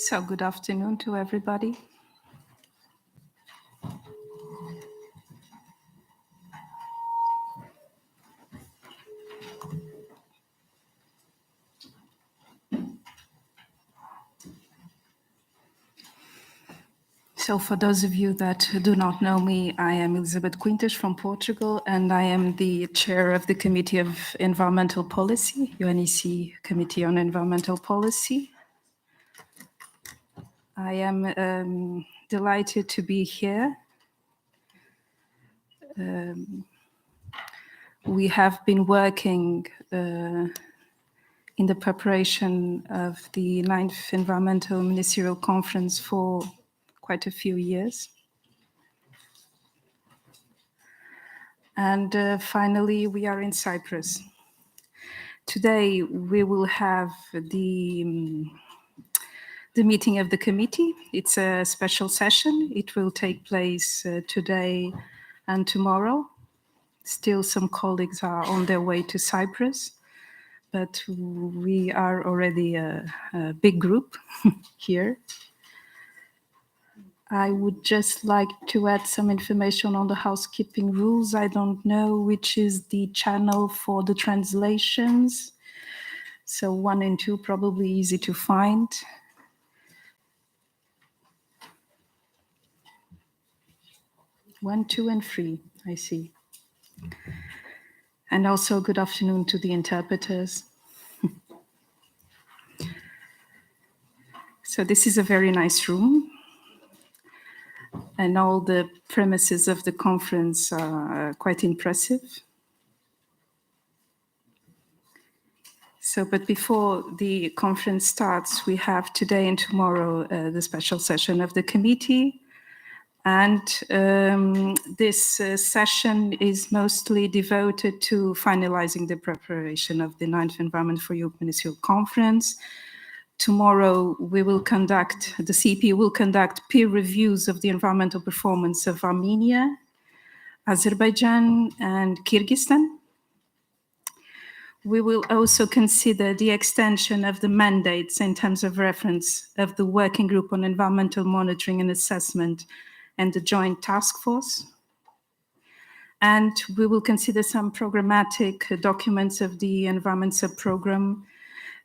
So good afternoon to everybody. So for those of you that do not know me, I am Elizabeth Quintas from Portugal, and I am the chair of the Committee of Environmental Policy, UNEC Committee on Environmental Policy. I am delighted to be here. We have been working in the preparation of the 9th Environmental Ministerial Conference for quite a few years. And finally, we are in Cyprus. Today, we will have the meeting of the committee. It's a special session. It will take place today and tomorrow. Still, some colleagues are on their way to Cyprus, but we are already a big group here. I would just like to add some information on the housekeeping rules. I don't know which is the channel for the translations. So 1 and 2 probably easy to find. One, 2, and 3, I see. And also good afternoon to the interpreters. So this is a very nice room. And all the premises of the conference are quite impressive. So, but before the conference starts, we have today and tomorrow the special session of the committee. And this session is mostly devoted to finalizing the preparation of the 9th Environment for Europe Ministerial Conference. Tomorrow, the CEP will conduct peer reviews of the environmental performance of Armenia, Azerbaijan, and Kyrgyzstan. We will also consider the extension of the mandates in terms of reference of the Working Group on Environmental Monitoring and Assessment and the Joint Task Force. And we will consider some programmatic documents of the Environment Subprogram,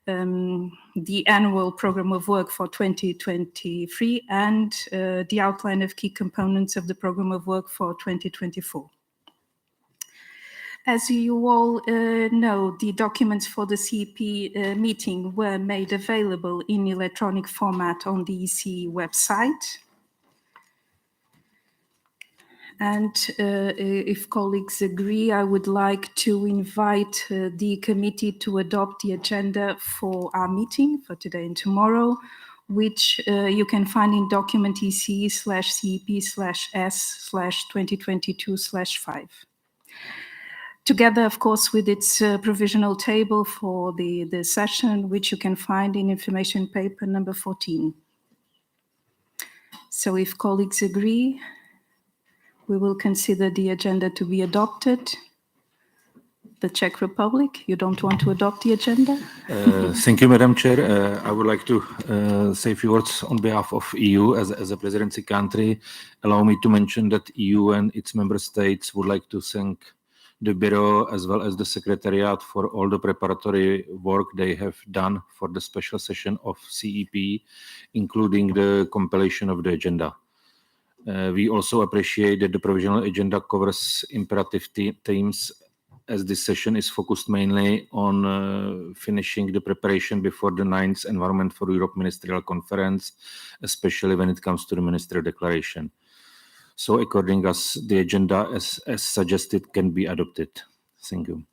the annual program of work for 2023, and the outline of key components of the program of work for 2024. As you all know, the documents for the CEP meeting were made available in electronic format on the EC website. And if colleagues agree, I would like to invite the committee to adopt the agenda for our meeting for today and tomorrow, which you can find in document EC/CEP/S/2022/5. Together, of course, with its provisional table for the session, which you can find in information paper number 14. So if colleagues agree, we will consider the agenda to be adopted. The Czech Republic, you don't want to adopt the agenda? Thank you, Madam Chair. I would like to say a few words on behalf of EU as a presidency country. Allow me to mention that EU and its member states would like to thank the Bureau as well as the Secretariat for all the preparatory work they have done for the special session of CEP, including the compilation of the agenda. We also appreciate that the provisional agenda covers imperative themes, as this session is focused mainly on finishing the preparation before the 9th Environment for Europe Ministerial Conference, especially when it comes to the Ministerial Declaration. So according us, the agenda as suggested can be adopted. Thank you.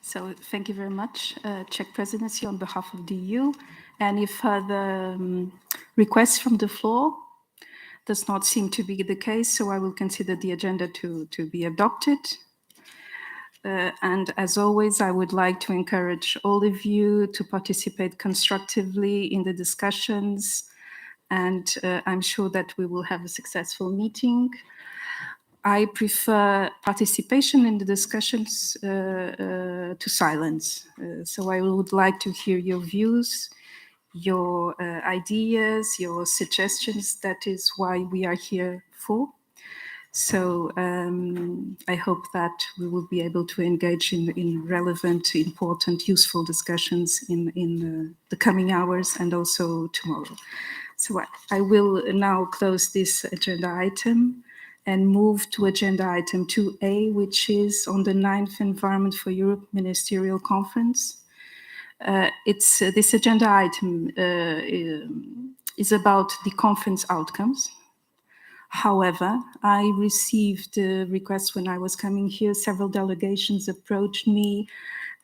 So thank you very much, Czech Presidency, on behalf of the EU. Any further requests from the floor? Does not seem to be the case, so I will consider the agenda to be adopted. And as always, I would like to encourage all of you to participate constructively in the discussions, and I'm sure that we will have a successful meeting. I prefer participation in the discussions to silence. So I would like to hear your views, your ideas, your suggestions. That is why we are here for. So I hope that we will be able to engage in relevant, important, useful discussions in the coming hours and also tomorrow. So I will now close this agenda item and move to agenda item 2A, which is on the 9th Environment for Europe Ministerial Conference. This agenda item is about the conference outcomes. However, I received requests when I was coming here. Several delegations approached me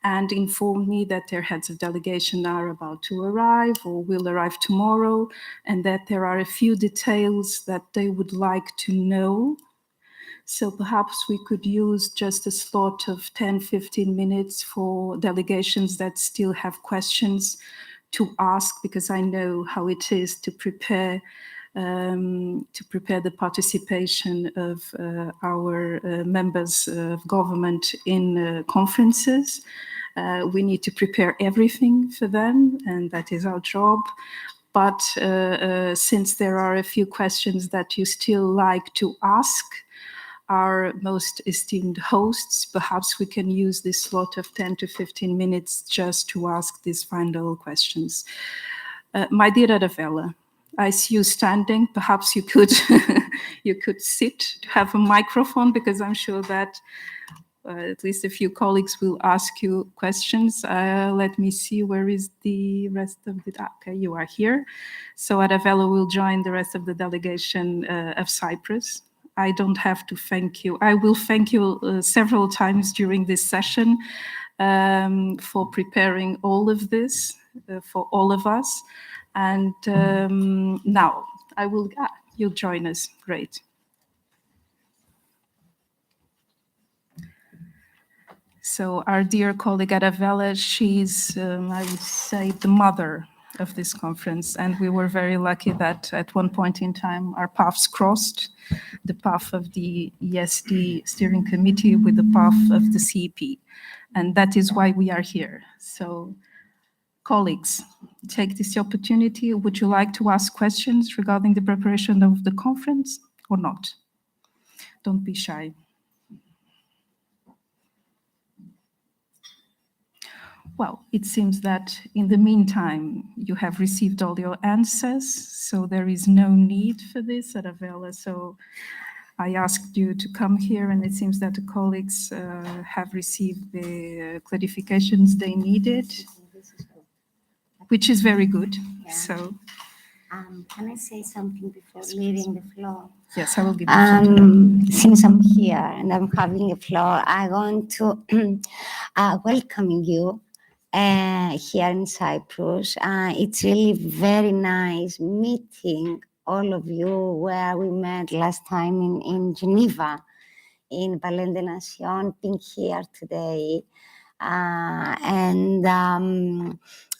and informed me that their heads of delegation are about to arrive or will arrive tomorrow, and that there are a few details that they would like to know. So perhaps we could use just a slot of 10-15 minutes for delegations that still have questions to ask, because I know how it is to prepare the participation of our members of government in conferences. We need to prepare everything for them, and that is our job. But since there are a few questions that you still like to ask our most esteemed hosts, perhaps we can use this slot of 10 to 15 minutes just to ask these final questions. My dear Arabella, I see you standing. Perhaps you could you could sit to have a microphone, because I'm sure that at least a few colleagues will ask you questions. Let me see, where is the rest of the... Okay, you are here. So Arabella will join the rest of the delegation of Cyprus. I don't have to thank you. I will thank you several times during this session for preparing all of this for all of us. And now I will, you'll join us. Great. So our dear colleague Arabella, she's, I would say, the mother of this conference. And we were very lucky that at one point in time, our paths crossed, the path of the ESD steering committee with the path of the CEP. And that is why we are here. So colleagues, take this opportunity. Would you like to ask questions regarding the preparation of the conference or not? Don't be shy. Well, it seems that in the meantime, you have received all your answers, so there is no need for this, Arabella. So I asked you to come here, and it seems that the colleagues have received the clarifications they needed, which is very good. Yeah. So, can I say something before leaving the floor? Yes, I will give you since I'm here and I'm having the floor, I want to welcome you here in Cyprus. It's really very nice meeting all of you where we met last time in Geneva, in Palais des Nations, being here today.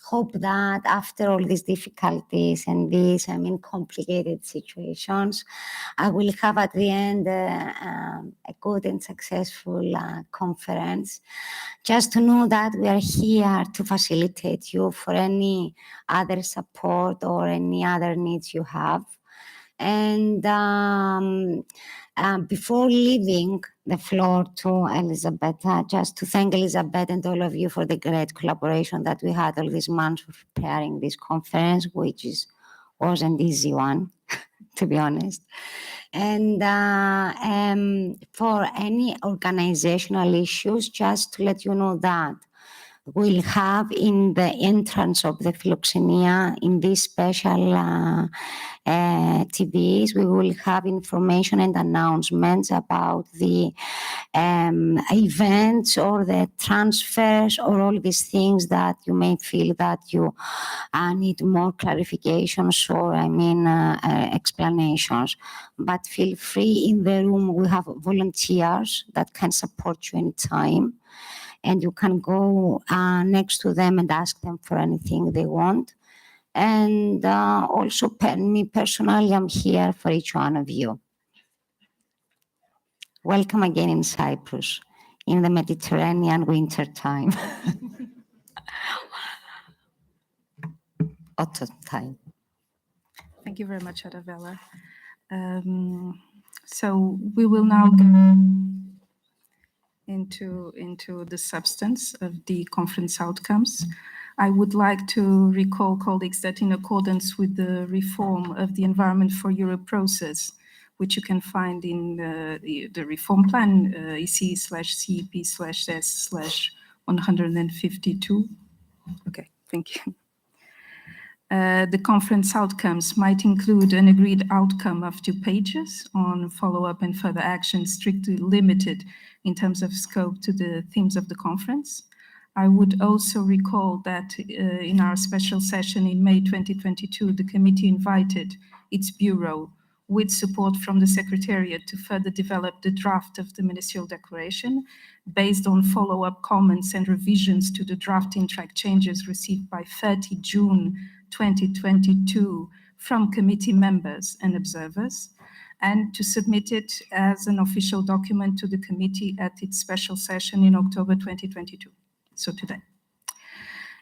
Hope that after all these difficulties and these, complicated situations, I will have at the end a good and successful conference. Just to know that we are here to facilitate you for any other support or any other needs you have. And before leaving the floor to Elizabeth, just to thank Elizabeth and all of you for the great collaboration that we had all these months of preparing this conference, which wasn't an easy one, to be honest. And for any organizational issues, just to let you know that we'll have in the entrance of the Philoxenia, in these special TVs, we will have information and announcements about the events or the transfers or all these things that you may feel that you need more clarifications or, explanations. But feel free, in the room we have volunteers that can support you anytime. And you can go next to them and ask them for anything they want. And also, me personally, I'm here for each one of you. Welcome again in Cyprus, in the Mediterranean winter time. Autumn time. Thank you very much, Arabella. So we will now go into the substance of the conference outcomes. I would like to recall, colleagues, that in accordance with the reform of the Environment for Europe process, which you can find in the reform plan, EC/CEP/S/152. Okay, thank you. The conference outcomes might include an agreed outcome of 2 pages on follow-up and further action, strictly limited in terms of scope to the themes of the conference. I would also recall that in our special session in May 2022, the committee invited its bureau with support from the Secretariat to further develop the draft of the ministerial declaration based on follow-up comments and revisions to the drafting track changes received by 30 June 2022 from committee members and observers, and to submit it as an official document to the committee at its special session in October 2022, so today.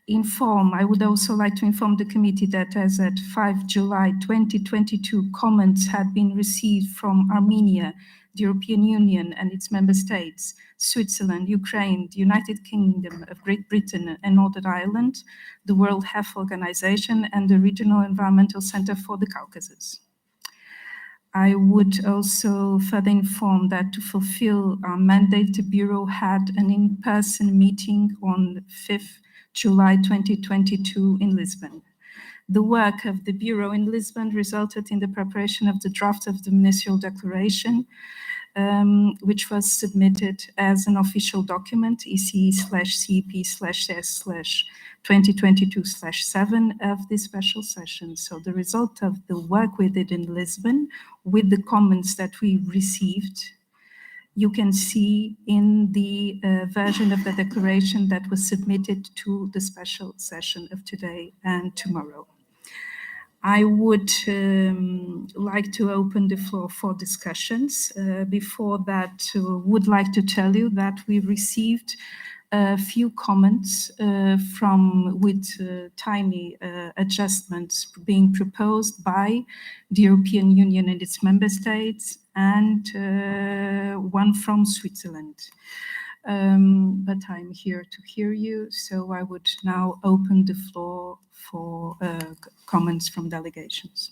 In form, I would also like to inform the committee that as at 5 July 2022, comments had been received from Armenia, the European Union and its member states, Switzerland, Ukraine, the United Kingdom of Great Britain and Northern Ireland, the World Health Organization, and the Regional Environmental Center for the Caucasus. I would also further inform that to fulfill our mandate, the Bureau had an in-person meeting on 5th July 2022 in Lisbon. The work of the Bureau in Lisbon resulted in the preparation of the draft of the ministerial declaration, which was submitted as an official document, EC/CEP/S/2022/7 of this special session. So the result of the work we did in Lisbon, with the comments that we received, you can see in the version of the declaration that was submitted to the special session of today and tomorrow. I would like to open the floor for discussions. Before that, would like to tell you that we received a few comments with tiny adjustments being proposed by the European Union and its member states, and one from Switzerland. But I'm here to hear you, so I would now open the floor for comments from delegations.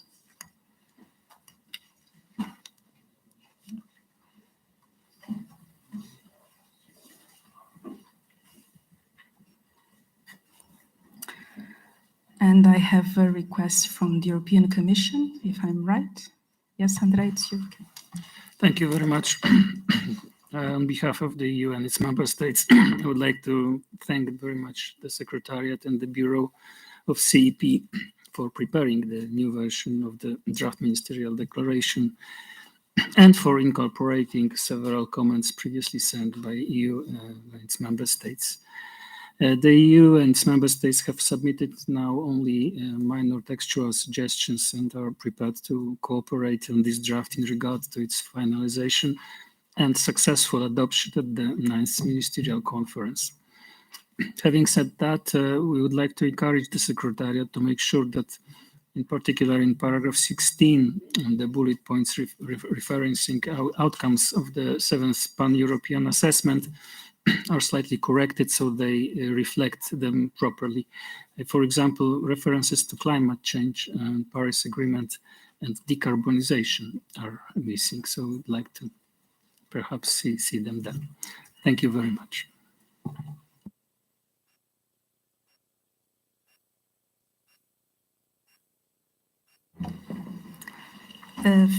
And I have a request from the European Commission, if I'm right. Yes, Andrei, it's you. Thank you very much. On behalf of the EU and its member states, I would like to thank very much the Secretariat and the Bureau of CEP for preparing the new version of the draft ministerial declaration and for incorporating several comments previously sent by EU and its member states. The EU and its member states have submitted now only minor textual suggestions and are prepared to cooperate on this draft in regard to its finalization and successful adoption at the 9th Ministerial Conference. Having said that, we would like to encourage the Secretariat to make sure that, in particular in paragraph 16, the bullet points referencing outcomes of the 7th Pan-European Assessment are slightly corrected so they reflect them properly. For example, references to climate change and Paris Agreement and decarbonization are missing, so we'd like to perhaps see them then. Thank you very much.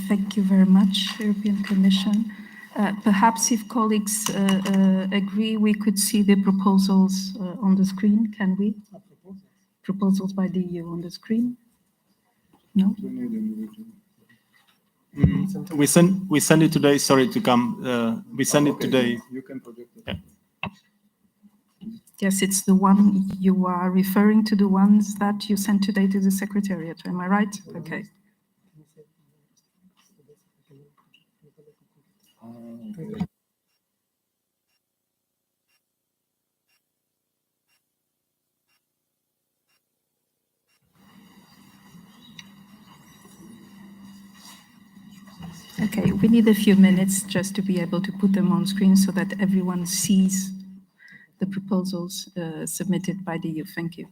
Thank you very much, European Commission. Perhaps if colleagues agree, we could see the proposals on the screen, can we? Proposals by the EU on the screen? No? We send it today. Sorry to come. We send it today. You can project it. Yeah. Yes, it's the one you are referring to, the ones that you sent today to the Secretariat. Am I right? Okay. Okay, we need a few minutes just to be able to put them on screen so that everyone sees the proposals submitted by the EU. Thank you.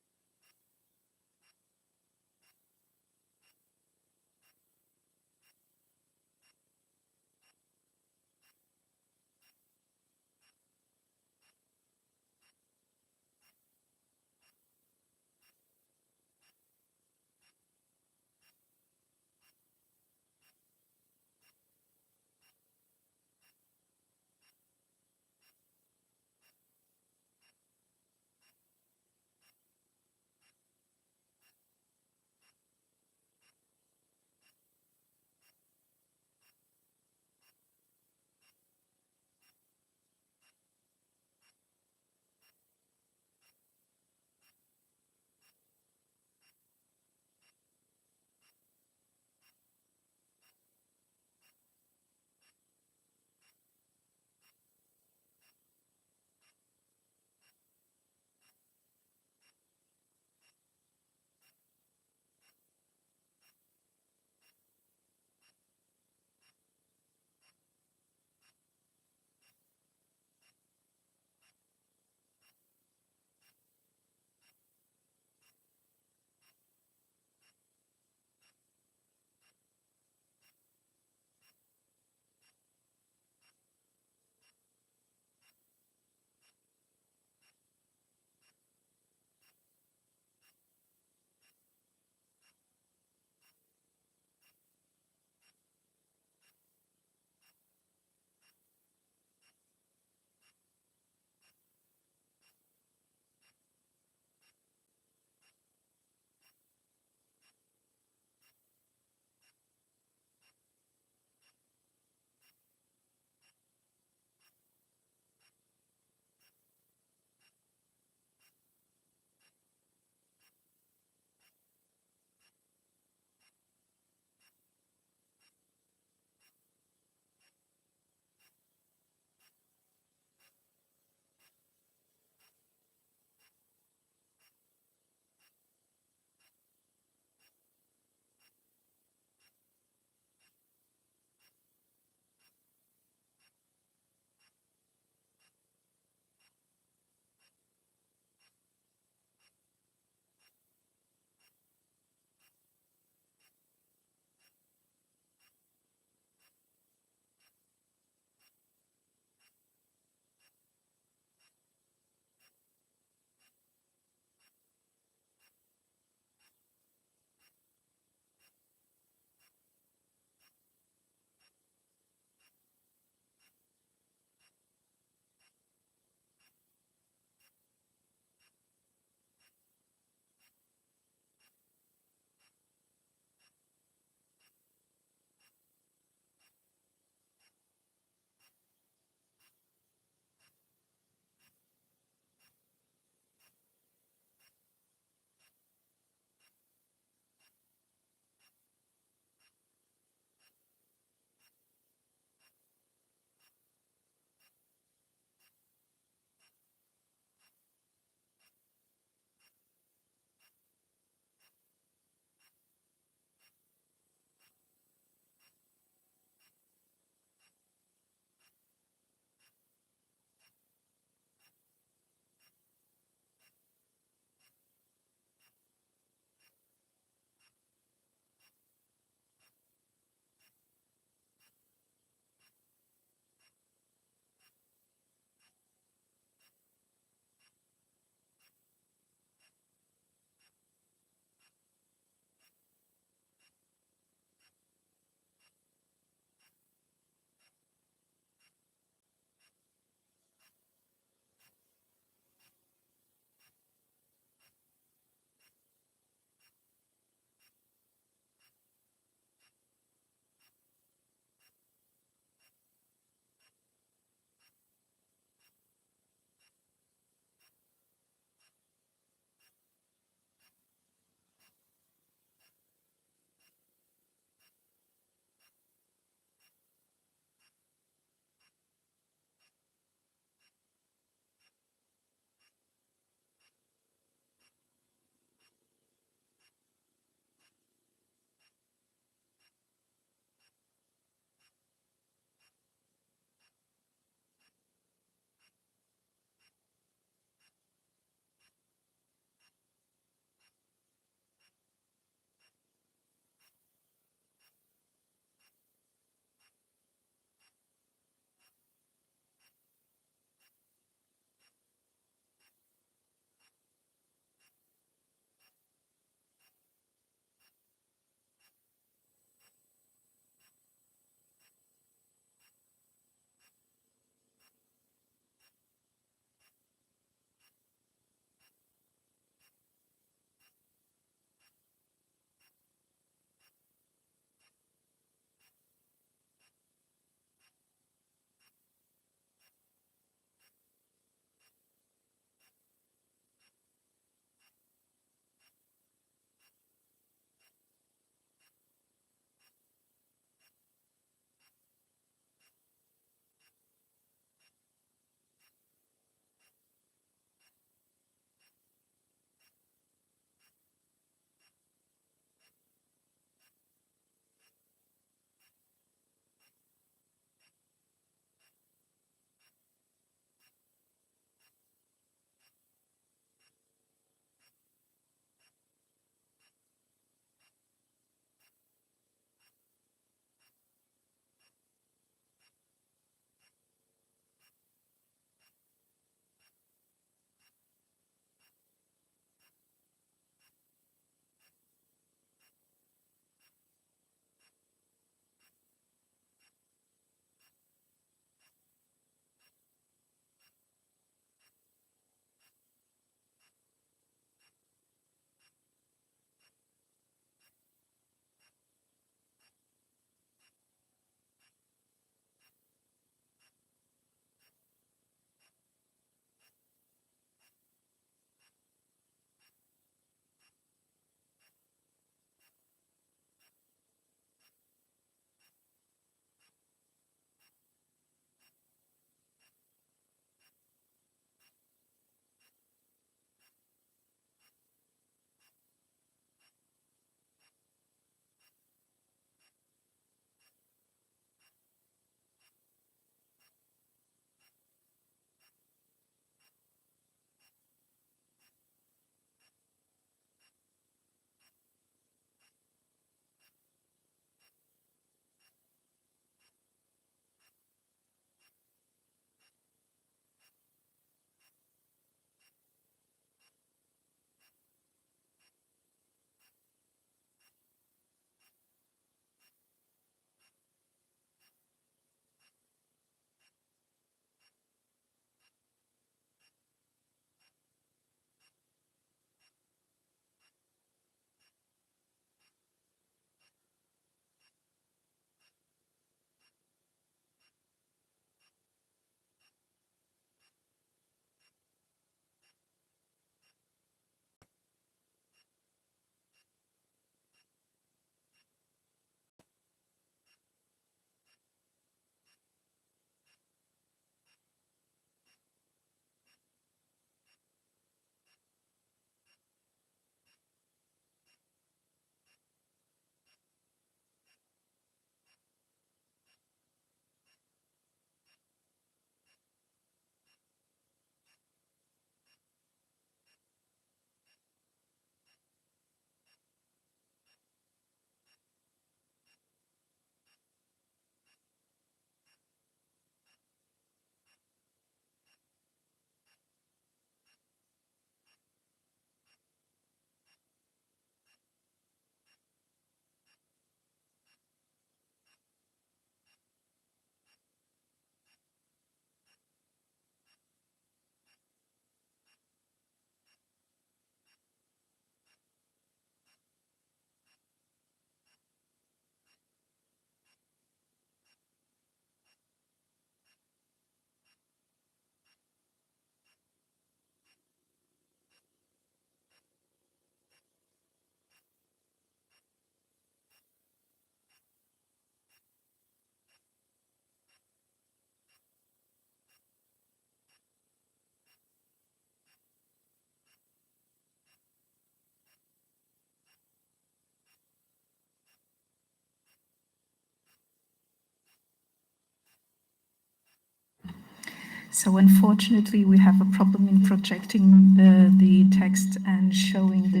So unfortunately, we have a problem in projecting the text and showing the.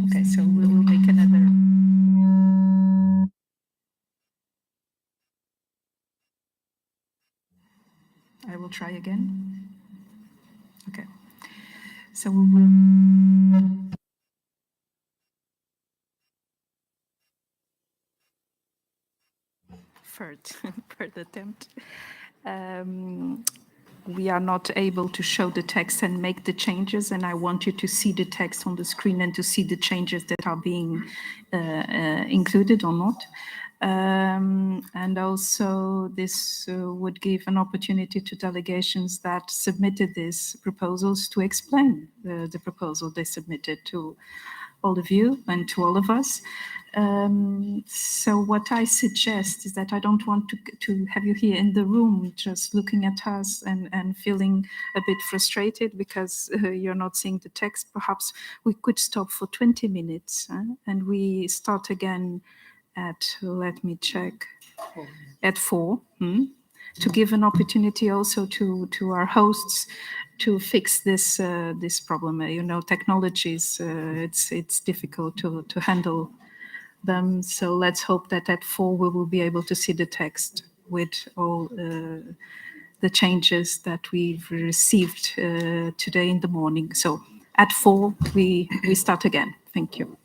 Okay, so we will make another. I will try again. Okay. So we will. Third, third attempt. We are not able to show the text and make the changes, and I want you to see the text on the screen and to see the changes that are being included or not. And also this would give an opportunity to delegations that submitted these proposals to explain the proposal they submitted to all of you and to all of us. So what I suggest is that I don't want to have you here in the room just looking at us and feeling a bit frustrated because you're not seeing the text. Perhaps we could stop for 20 minutes and we start again at, let me check, at 4. To give an opportunity also to our hosts to fix this this problem. Technologies, it's difficult to handle them. So let's hope that at 4 we will be able to see the text with all the changes that we've received today in the morning. So at 4 we start again. Thank you.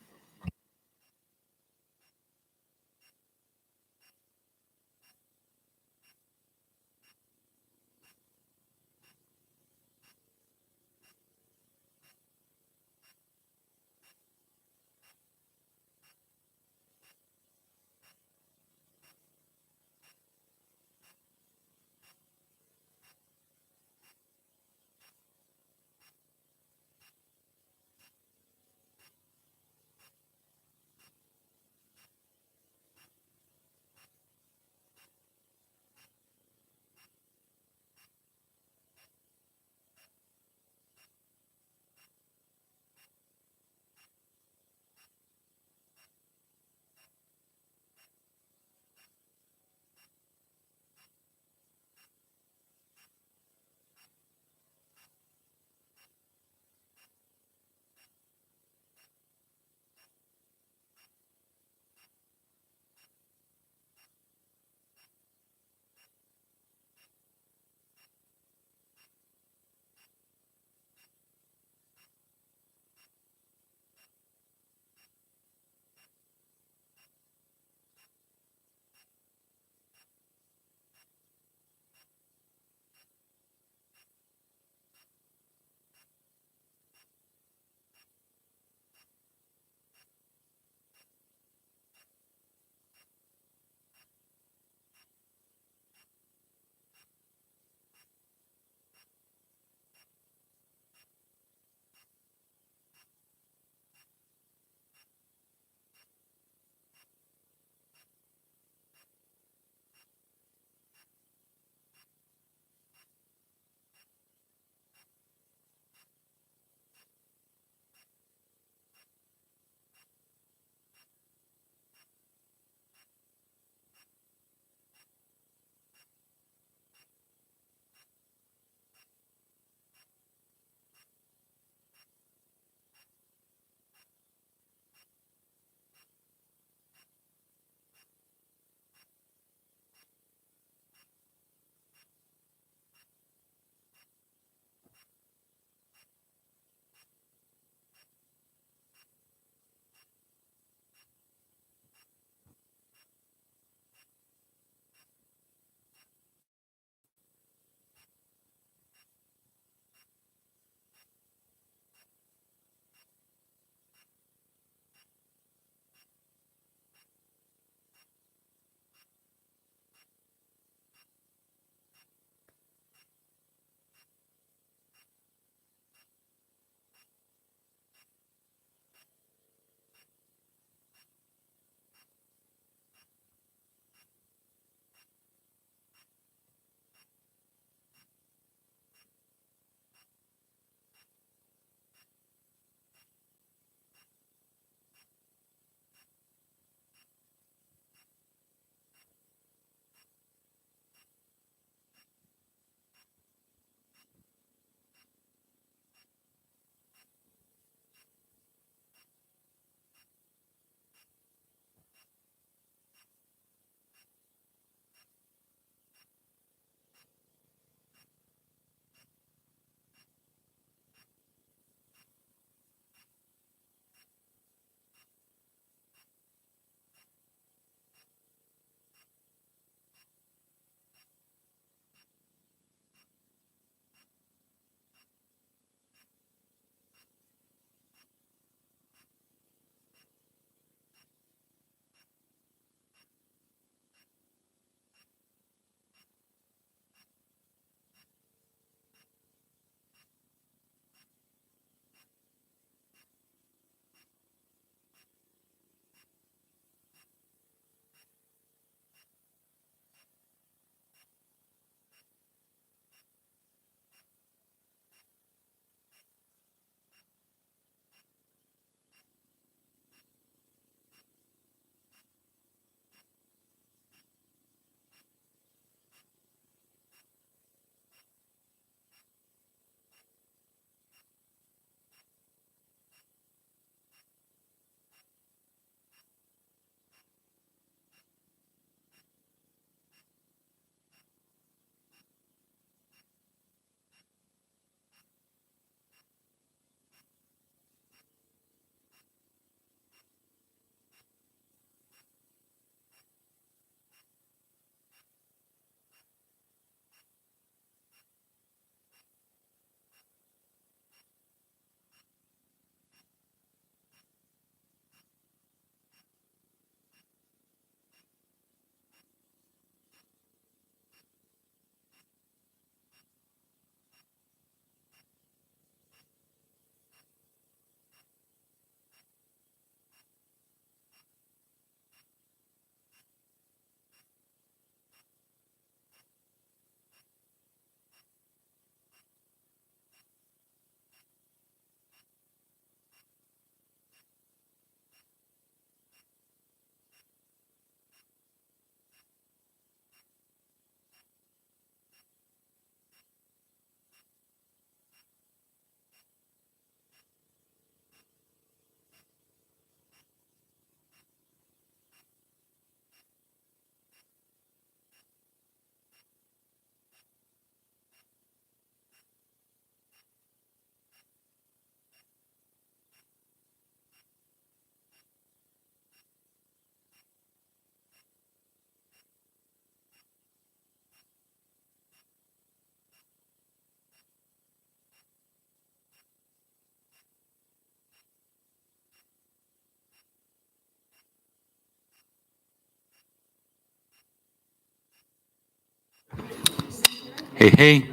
Hey, hey.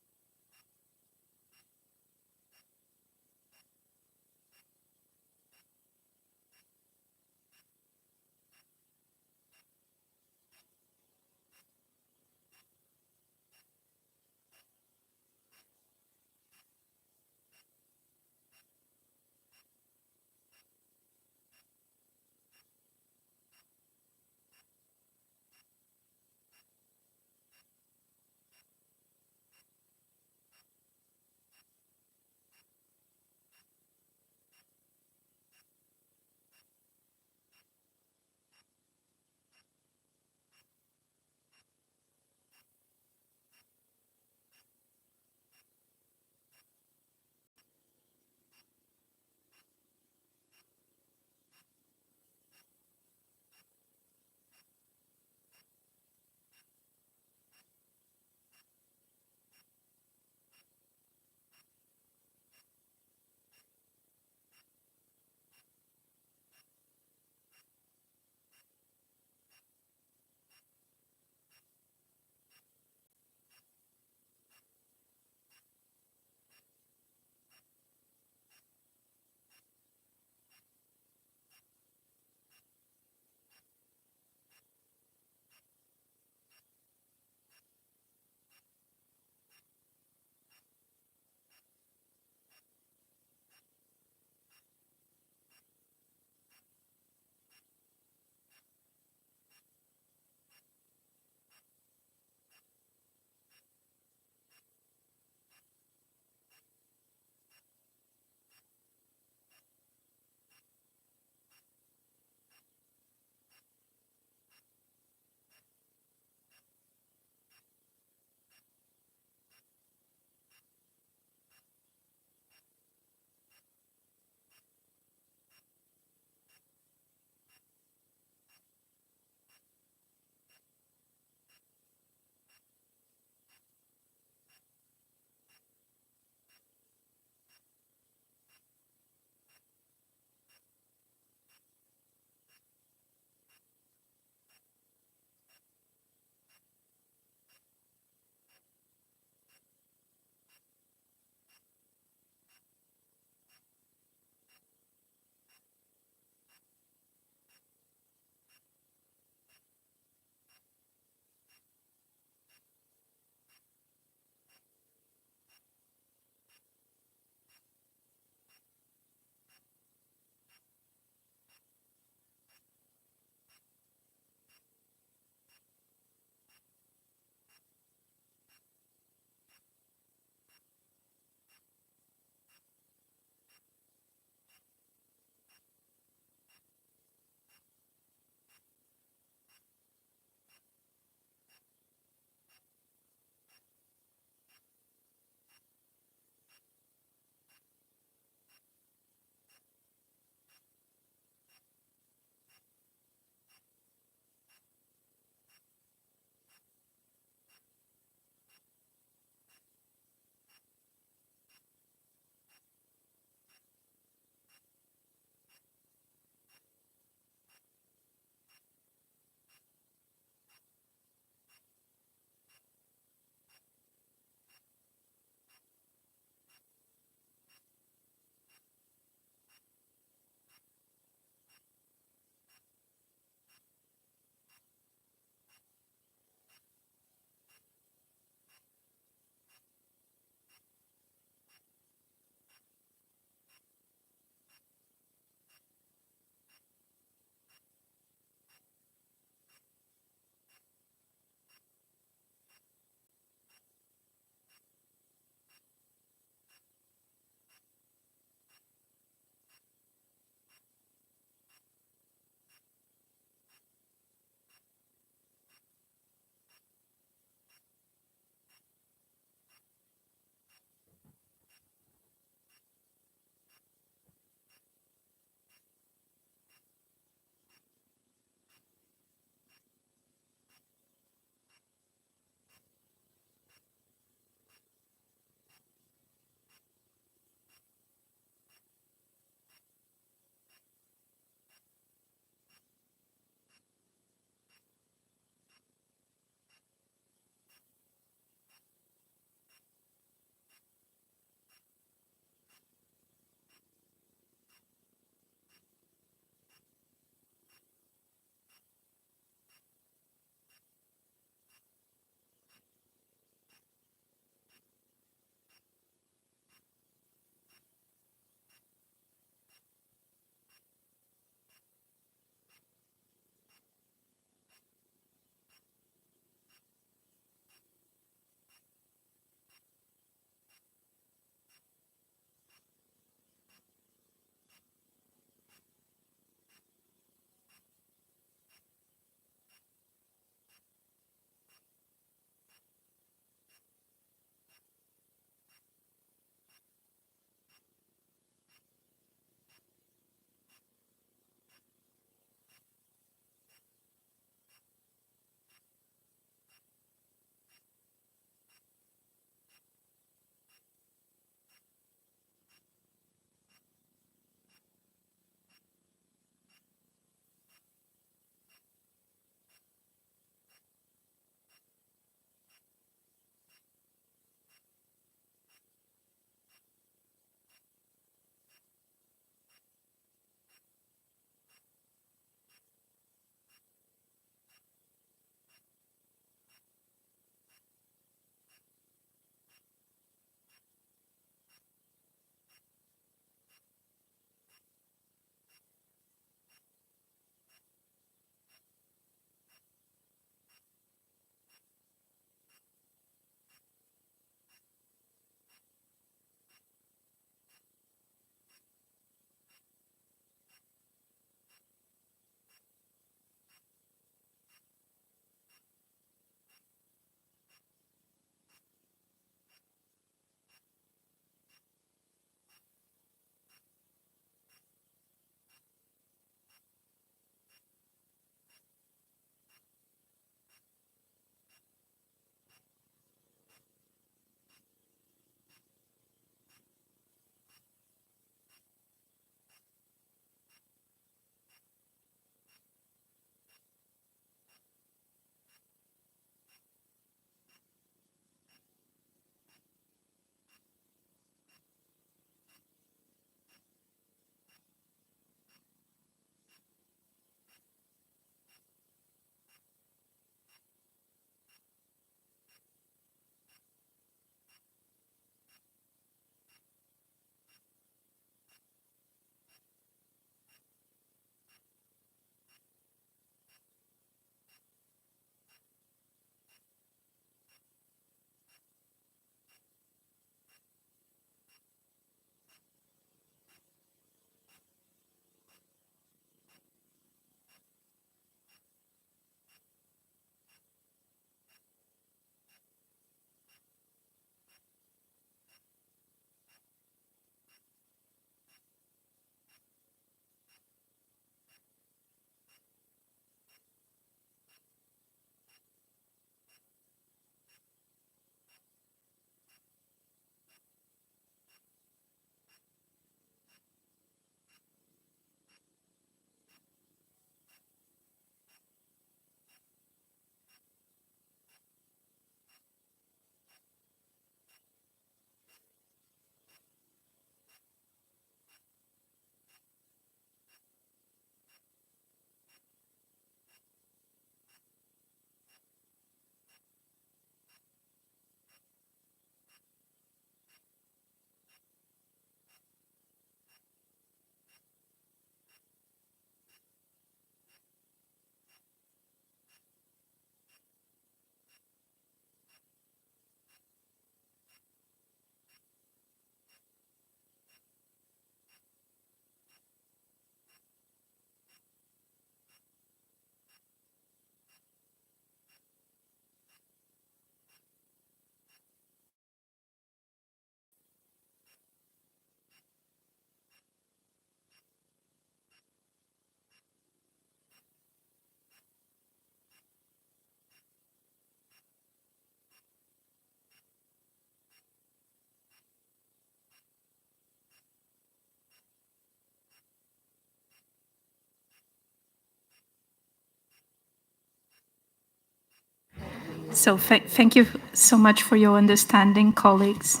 So thank you so much for your understanding, colleagues.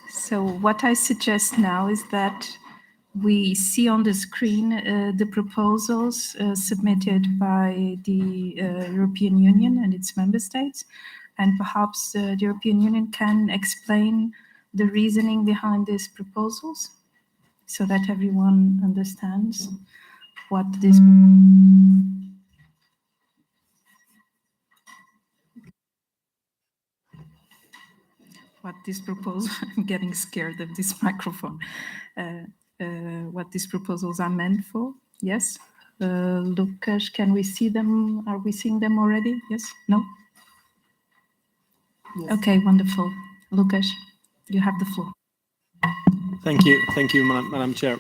So what I suggest now is that we see on the screen the proposals submitted by the European Union and its member states, and perhaps the European Union can explain the reasoning behind these proposals so that everyone understands what this proposal, I'm getting scared of this microphone, what these proposals are meant for. Yes? Lucas, can we see them? Are we seeing them already? Yes? No? Yes. Okay, wonderful. Lucas, you have the floor. Thank you, Madam Chair.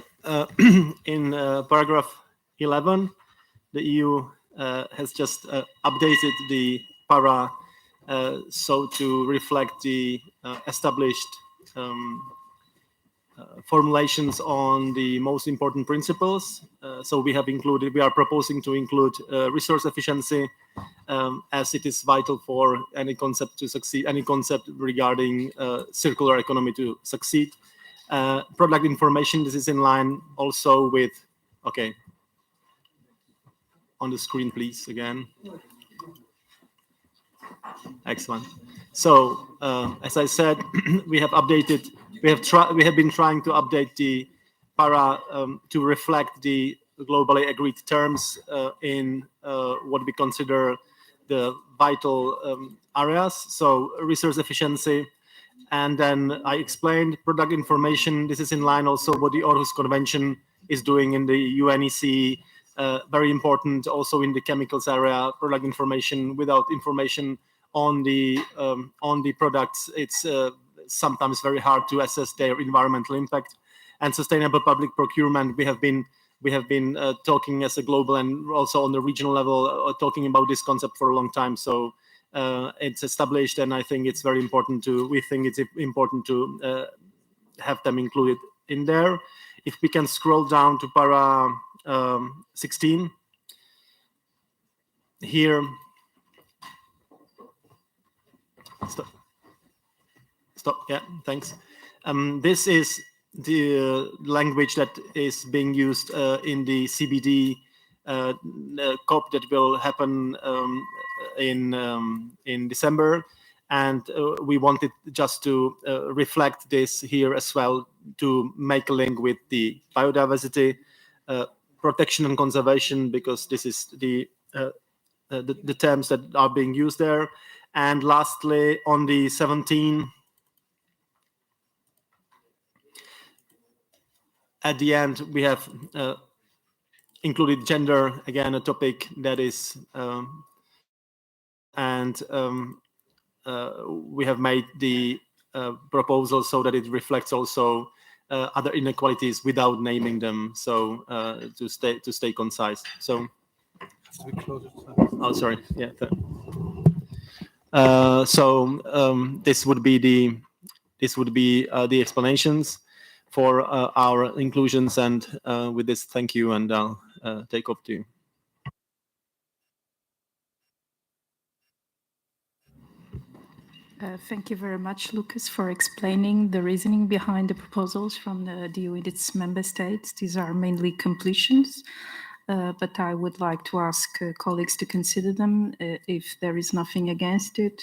In paragraph 11, the EU has just updated the para so to reflect the established formulations on the most important principles. So we are proposing to include resource efficiency as it is vital for any concept to succeed, any concept regarding circular economy to succeed. Product information, this is in line also with, okay, on the screen, please, again. Excellent. So, as I said, we have been trying to update the para to reflect the globally agreed terms in what we consider the vital areas. So, resource efficiency. And then I explained product information. This is in line also what the Aarhus Convention is doing in the UNECE. Very important also in the chemicals area. Product information, without information on the products, it's sometimes very hard to assess their environmental impact. And sustainable public procurement, we have been talking as a global and also on the regional level, talking about this concept for a long time. So it's established, and I think it's very important we think it's important to have them included in there. If we can scroll down to para 16, here. Stop. Yeah, thanks. This is the language that is being used in the CBD COP that will happen in December, and we wanted just to reflect this here as well, to make a link with the biodiversity protection and conservation, because this is the terms that are being used there. And lastly, on the 17, at the end, we have included gender, again, a topic that is, we have made the proposal so that it reflects also other inequalities without naming them, so to stay concise. So, oh, sorry, yeah. This would be the explanations for our inclusions, and with this, thank you, and I'll take up to you. Thank you very much, Lucas, for explaining the reasoning behind the proposals from the EU and its member states. These are mainly completions, but I would like to ask colleagues to consider them. If there is nothing against it,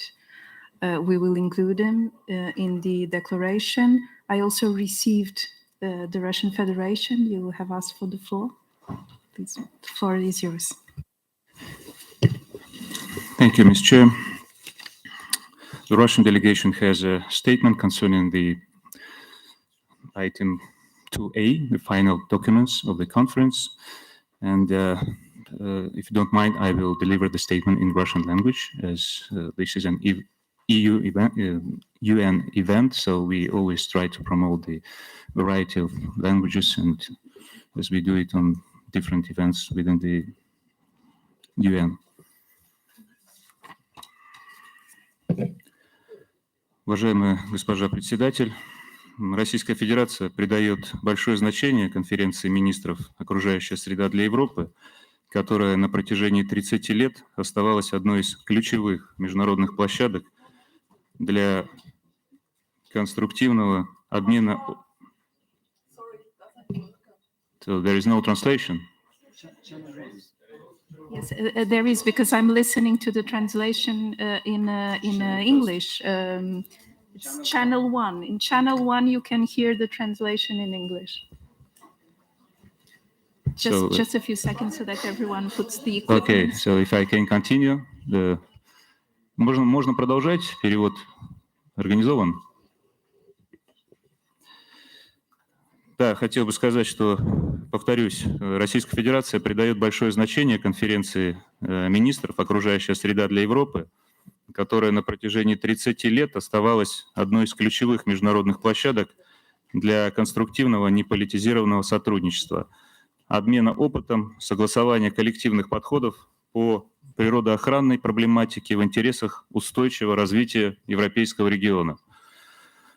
we will include them in the declaration. I also received the Russian Federation. You have asked for the floor. Please, the floor is yours. Thank you, Ms. Chair. The Russian delegation has a statement concerning the item 2A, the final documents of the conference. And if you don't mind, I will deliver the statement in Russian language, as this is an EU event, UN event, so we always try to promote the variety of languages, and as we do it on different events within the UN. Уважаемая госпожа председатель, Российская Федерация придает большое значение конференции министров «Окружающая среда для Европы», которая на протяжении 30 лет оставалась одной из ключевых международных площадок для конструктивного обмена. So there is no translation. Yes, there is, because I'm listening to the translation in English. It's channel 1. In channel 1, you can hear the translation in English. Just a few seconds so that everyone puts the Okay, equipment. so if I can continue, можно продолжать, перевод организован. Да, хотел бы сказать, что, повторюсь, Российская Федерация придает большое значение конференции министров «Окружающая среда для Европы», которая на протяжении 30 лет оставалась одной из ключевых международных площадок для конструктивного неполитизированного сотрудничества, обмена опытом, согласования коллективных подходов по природоохранной проблематике в интересах устойчивого развития европейского региона.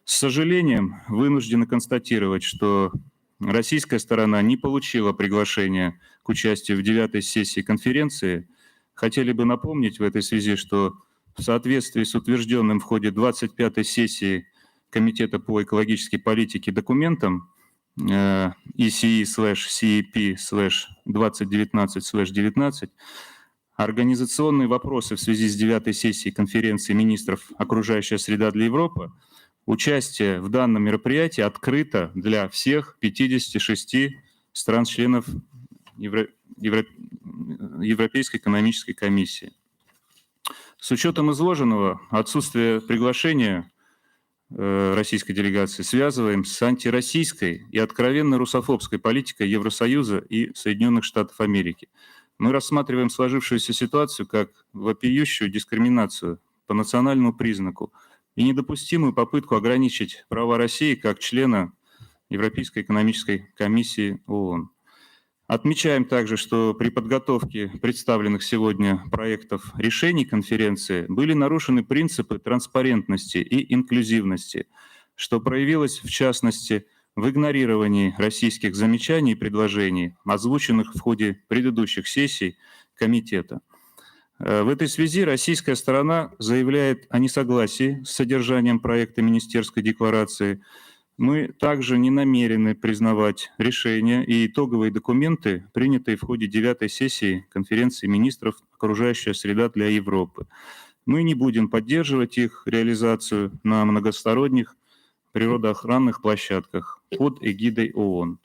С сожалением вынуждены констатировать, что российская сторона не получила приглашения к участию в 9-й сессии конференции. Хотели бы напомнить в этой связи, что в соответствии с утвержденным в ходе 25-й сессии Комитета по экологической политике документом ECE/CEP/2019/19, организационные вопросы в связи с 9-й сессией конференции министров «Окружающая среда для Европы», участие в данном мероприятии открыто для всех 56 стран-членов Европейской экономической комиссии. С учетом изложенного, отсутствие приглашения российской делегации связываем с антироссийской и откровенно русофобской политикой Евросоюза и Соединенных Штатов Америки. Мы рассматриваем сложившуюся ситуацию как вопиющую дискриминацию по национальному признаку и недопустимую попытку ограничить права России как члена Европейской экономической комиссии ООН. Отмечаем также, что при подготовке представленных сегодня проектов решений конференции были нарушены принципы транспарентности и инклюзивности, что проявилось, в частности, в игнорировании российских замечаний и предложений, озвученных в ходе предыдущих сессий комитета. В этой связи российская сторона заявляет о несогласии с содержанием проекта Министерской декларации. Мы также не намерены признавать решения и итоговые документы, принятые в ходе 9-й сессии Конференции министров «Окружающая среда для Европы». Мы не будем поддерживать их реализацию на многосторонних природоохранных площадках под эгидой ООН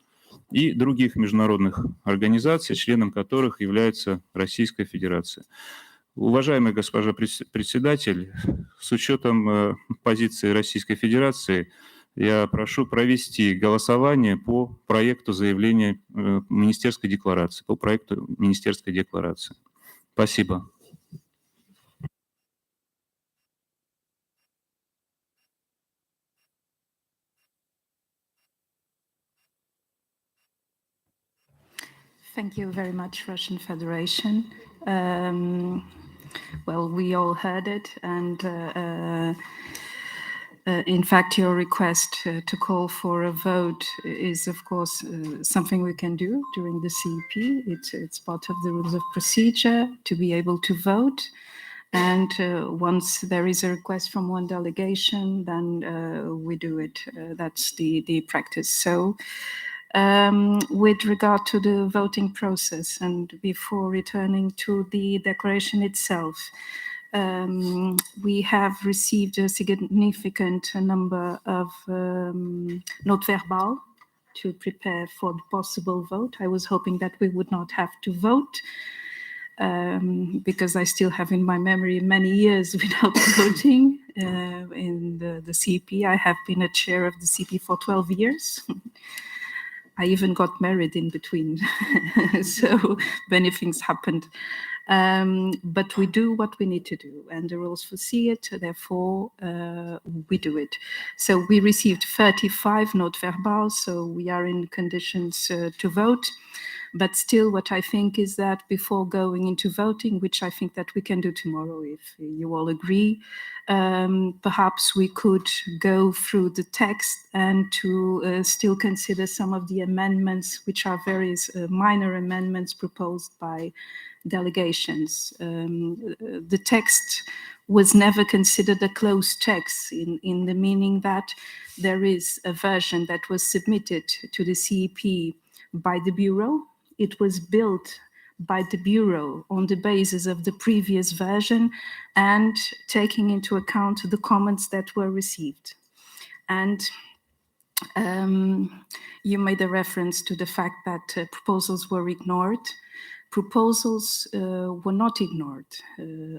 и других международных организаций, членом которых является Российская Федерация. Уважаемая госпожа председатель, с учетом позиции Российской Федерации, я прошу провести голосование по проекту заявления Министерской декларации, по проекту Министерской декларации. Спасибо. Thank you very much, Russian Federation. Well, we all heard it, and in fact, your request to call for a vote is, of course, something we can do during the CEP. It's part of the rules of procedure to be able to vote. And once there is a request from one delegation, then we do it. That's the practice. So with regard to the voting process, and before returning to the declaration itself, we have received a significant number of note verbal to prepare for the possible vote. I was hoping that we would not have to vote because I still have in my memory many years without voting in the CEP. I have been a chair of the CEP for 12 years. I even got married in between, so many things happened. But we do what we need to do, and the rules foresee it, therefore we do it. So we received 35 note verbal, so we are in conditions to vote. But still, what I think is that before going into voting, which I think that we can do tomorrow if you all agree, perhaps we could go through the text and to still consider some of the amendments, which are various minor amendments proposed by delegations. The text was never considered a closed text in the meaning that there is a version that was submitted to the CEP by the Bureau. It was built by the Bureau on the basis of the previous version and taking into account the comments that were received. And you made a reference to the fact that proposals were ignored. Proposals were not ignored.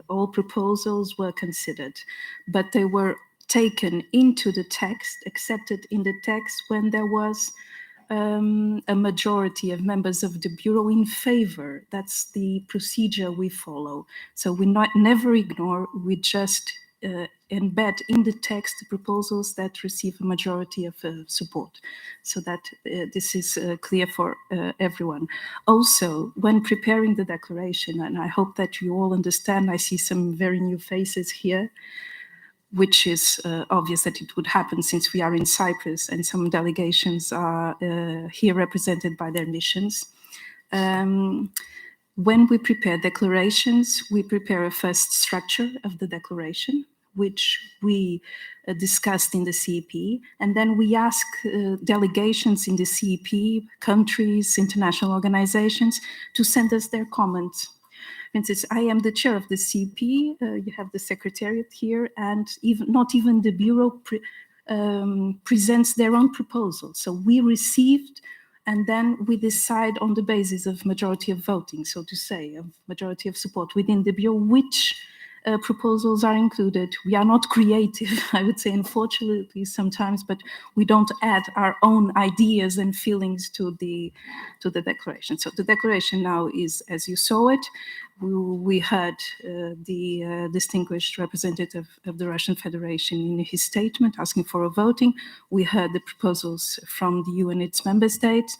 All proposals were considered, but they were taken into the text, accepted in the text when there was a majority of members of the Bureau in favor. That's the procedure we follow. So we never ignore, we just embed in the text the proposals that receive a majority of support. So that this is clear for everyone. Also, when preparing the declaration, and I hope that you all understand, I see some very new faces here, which is obvious that it would happen since we are in Cyprus and some delegations are here represented by their missions. When we prepare declarations, we prepare a first structure of the declaration, which we discussed in the CEP, and then we ask delegations in the CEP, countries, international organizations, to send us their comments. For instance, I am the chair of the CEP, you have the secretariat here, and not even the Bureau presents their own proposal. So we received, and then we decide on the basis of majority of voting, so to say, of majority of support within the Bureau, which proposals are included. We are not creative, I would say, unfortunately sometimes, but we don't add our own ideas and feelings to the declaration. So the declaration now is as you saw it. We heard the distinguished representative of the Russian Federation in his statement asking for a voting. We heard the proposals from the EU and its member states.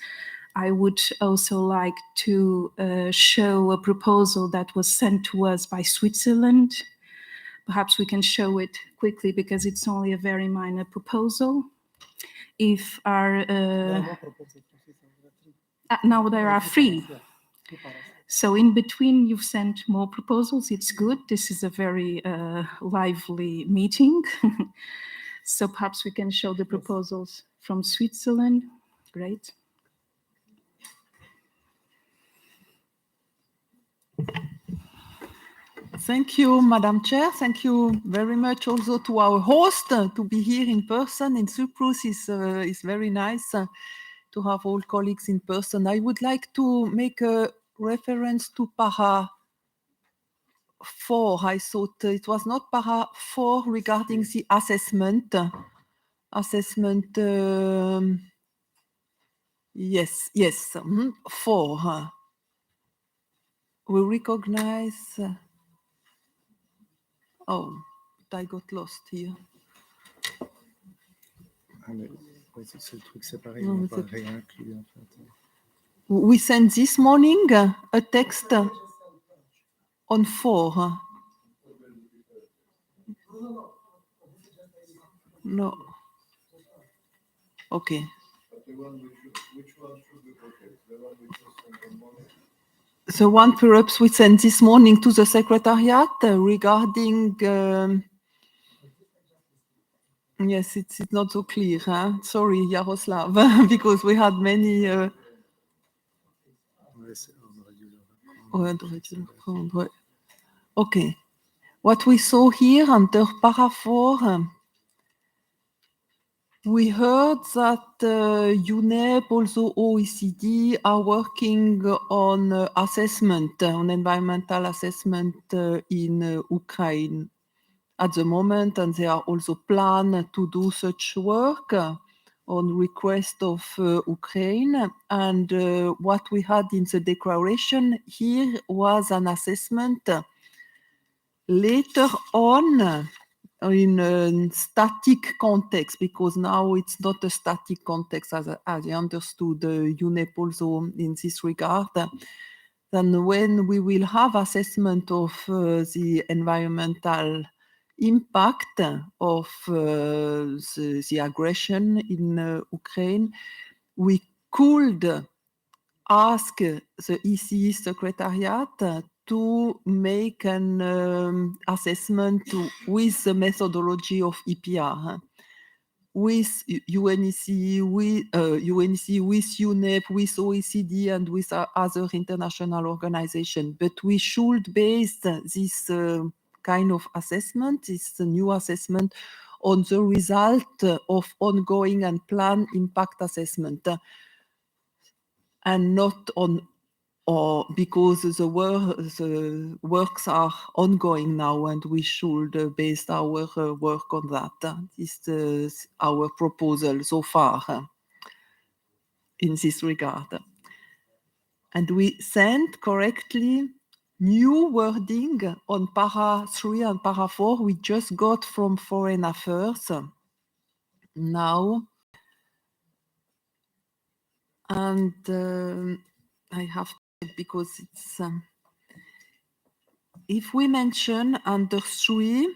I would also like to show a proposal that was sent to us by Switzerland. Perhaps we can show it quickly because it's only a very minor proposal. If our now there are 3. So in between you've sent more proposals. It's good. This is a very lively meeting. So perhaps we can show the proposals from Switzerland. Great. Thank you, Madam Chair. Thank you very much also to our host. To be here in person in Cyprus is very nice to have all colleagues in person. I would like to make a reference to Para 4. I thought it was not Para 4 regarding the assessment. Yes, 4. We recognize... Oh, I got lost here. We sent this morning a text on 4. No. Okay. The one perhaps we sent this morning to the Secretariat regarding... yes, it's not so clear. Huh? Sorry, Yaroslav, because we had many... Okay. What we saw here under Para 4, we heard that UNEP, also OECD, are working on assessment, on environmental assessment in Ukraine at the moment, and they are also plan to do such work on request of Ukraine. And what we had in the declaration here was an assessment later on in a static context, because now it's not a static context as I understood UNEP also in this regard. Then when we will have assessment of the environmental impact of the aggression in Ukraine, we could ask the ECE Secretariat to make an assessment with the methodology of EPR, with UNECE, with UNEP, with OECD, and with other international organizations. But we should base this kind of assessment, this new assessment, on the result of ongoing and planned impact assessment, and not on, or because the works are ongoing now, and we should base our work on that. This is our proposal so far in this regard. And we sent correctly new wording on para 3 and para 4 we just got from Foreign Affairs now. And I have to, because it's, if we mention under 3,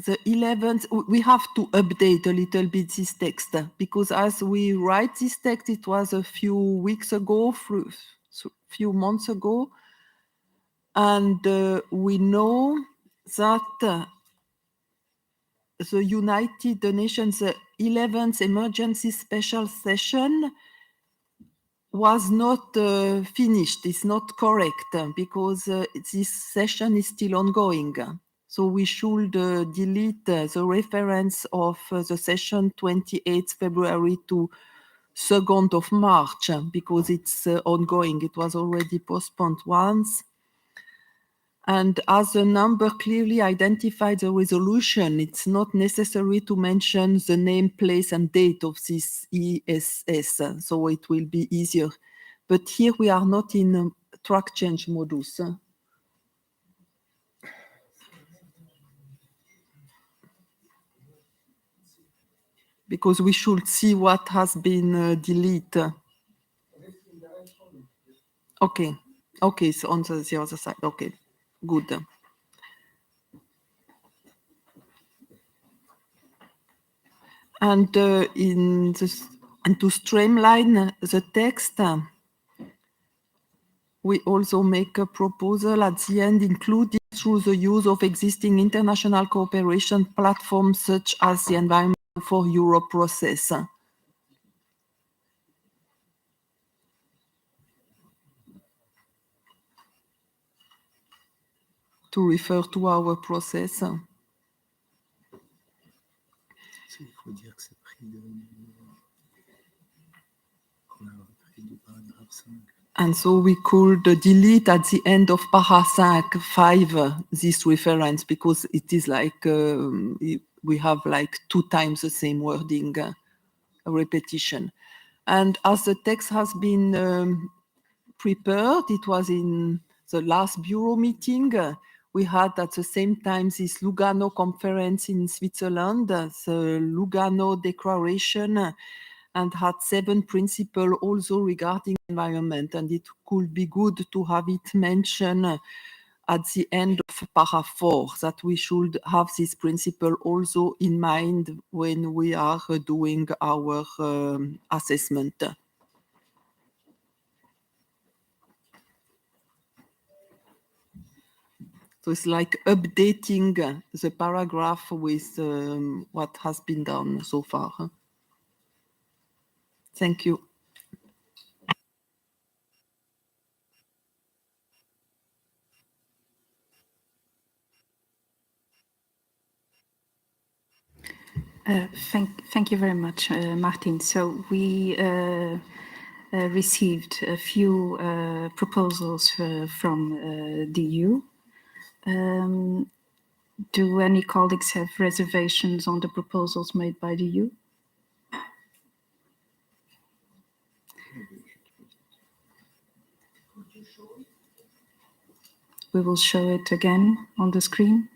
the 11th, we have to update a little bit this text, because as we write this text, it was a few weeks ago, few months ago, and we know that the United Nations 11th emergency special session was not finished. It's not correct because this session is still ongoing. So we should delete the reference of the session 28th February to 2nd of March because it's ongoing. It was already postponed once. And as the number clearly identified the resolution, it's not necessary to mention the name, place, and date of this ESS, so it will be easier. But here we are not in a track change modus. Because we should see what has been deleted. Okay, okay, so on the other side, okay. Good. And and to streamline the text, we also make a proposal at the end, including through the use of existing international cooperation platforms such as the Environment for Europe process. To refer to our process. And so we could delete at the end of para 5 this reference because it is like we have like 2 times the same wording, a repetition. And as the text has been prepared, it was in the last bureau meeting. We had at the same time this Lugano conference in Switzerland, the Lugano Declaration, and had 7 principles also regarding environment. And it could be good to have it mentioned at the end of para 4, that we should have this principle also in mind when we are doing our assessment. So it's like updating the paragraph with what has been done so far. Thank you. Thank you very much, Martin. So we received a few proposals from the EU. Do any colleagues have reservations on the proposals made by the EU? We will show it again on the screen.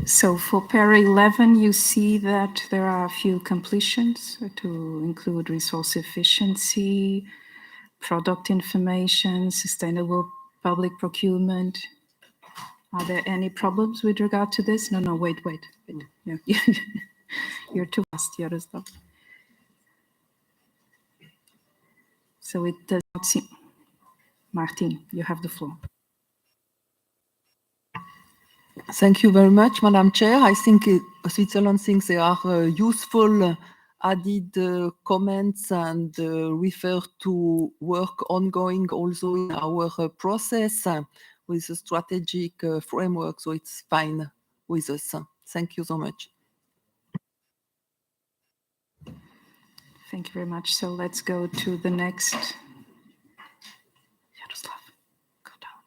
So for para 11, you see that there are a few completions to include resource efficiency, product information, sustainable public procurement. Are there any problems with regard to this? No, wait. No, you're too fast, Jaroslav. So it does not seem. Martin, you have the floor. Thank you very much, Madam Chair. I think Switzerland thinks they are useful added comments and refer to work ongoing also in our process with a strategic framework, so it's fine with us. Thank you so much. Thank you very much. So let's go to the next. Jaroslav, go down.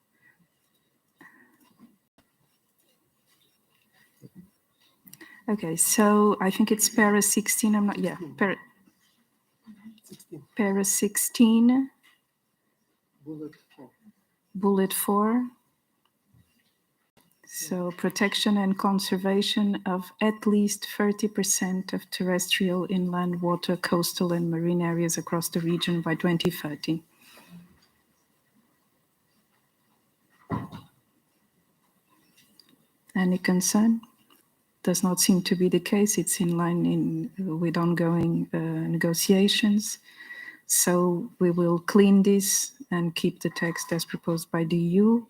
Okay, so I think it's para 16. I'm not, yeah, para 16. Bullet 4. So protection and conservation of at least 30% of terrestrial inland water, coastal and marine areas across the region by 2030. Any concern? Does not seem to be the case. It's in line with ongoing negotiations. So we will clean this and keep the text as proposed by the EU.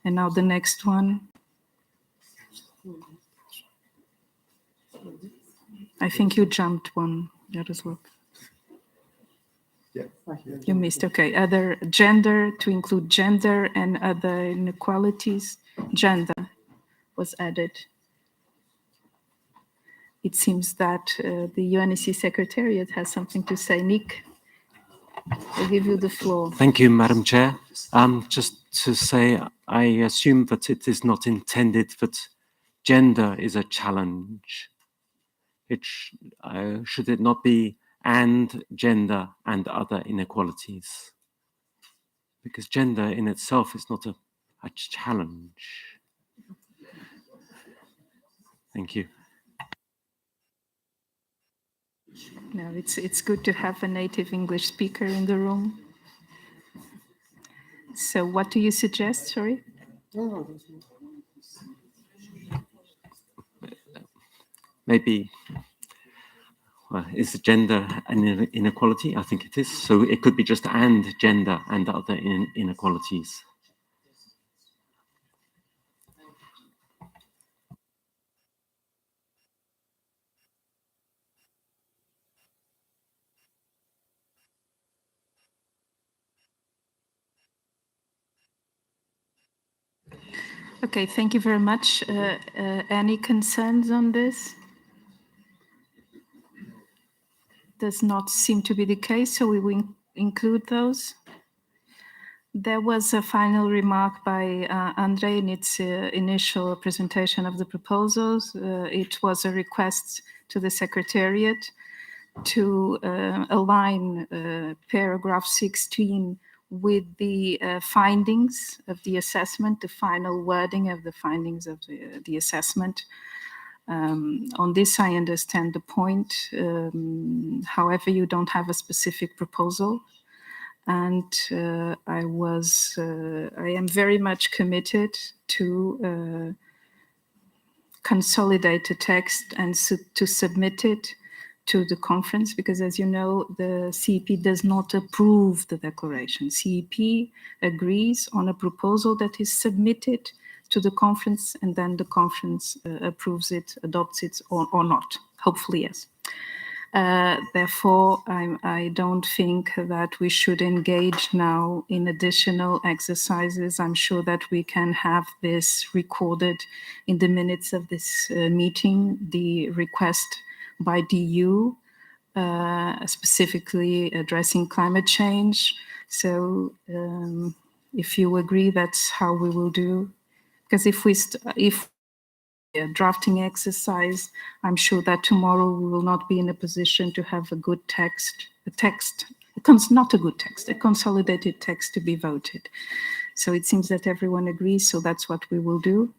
And now the next one. I think you jumped one, Jaroslav. Yeah. You missed, okay. Other gender, to include gender and other inequalities. Gender was added. It seems that the UNEC Secretariat has something to say. Nick, I'll give you the floor. Thank you, Madam Chair. Just to say, I assume that it is not intended that gender is a challenge. Should it not be and gender and other inequalities? Because gender in itself is not a challenge. Thank you. No, it's good to have a native English speaker in the room. So what do you suggest, sorry? Maybe, well, is gender an inequality? I think it is. So it could be just and gender and other inequalities. Okay, thank you very much. Any concerns on this? Does not seem to be the case, so we will include those. There was a final remark by Andre in its initial presentation of the proposals. It was a request to the Secretariat to align paragraph 16 with the findings of the assessment, the final wording of the findings of the assessment. On this, I understand the point. However, you don't have a specific proposal. And I am very much committed to consolidate the text and to submit it to the conference, because as you know, the CEP does not approve the declaration. CEP agrees on a proposal that is submitted to the conference, and then the conference approves it, adopts it, or not. Hopefully, yes. Therefore, I don't think that we should engage now in additional exercises. I'm sure that we can have this recorded in the minutes of this meeting, the request by DU, specifically addressing climate change. So if you agree, that's how we will do. Because if a drafting exercise, I'm sure that tomorrow we will not be in a position to have a good text, not a good text, a consolidated text to be voted. So it seems that everyone agrees, so that's what we will do.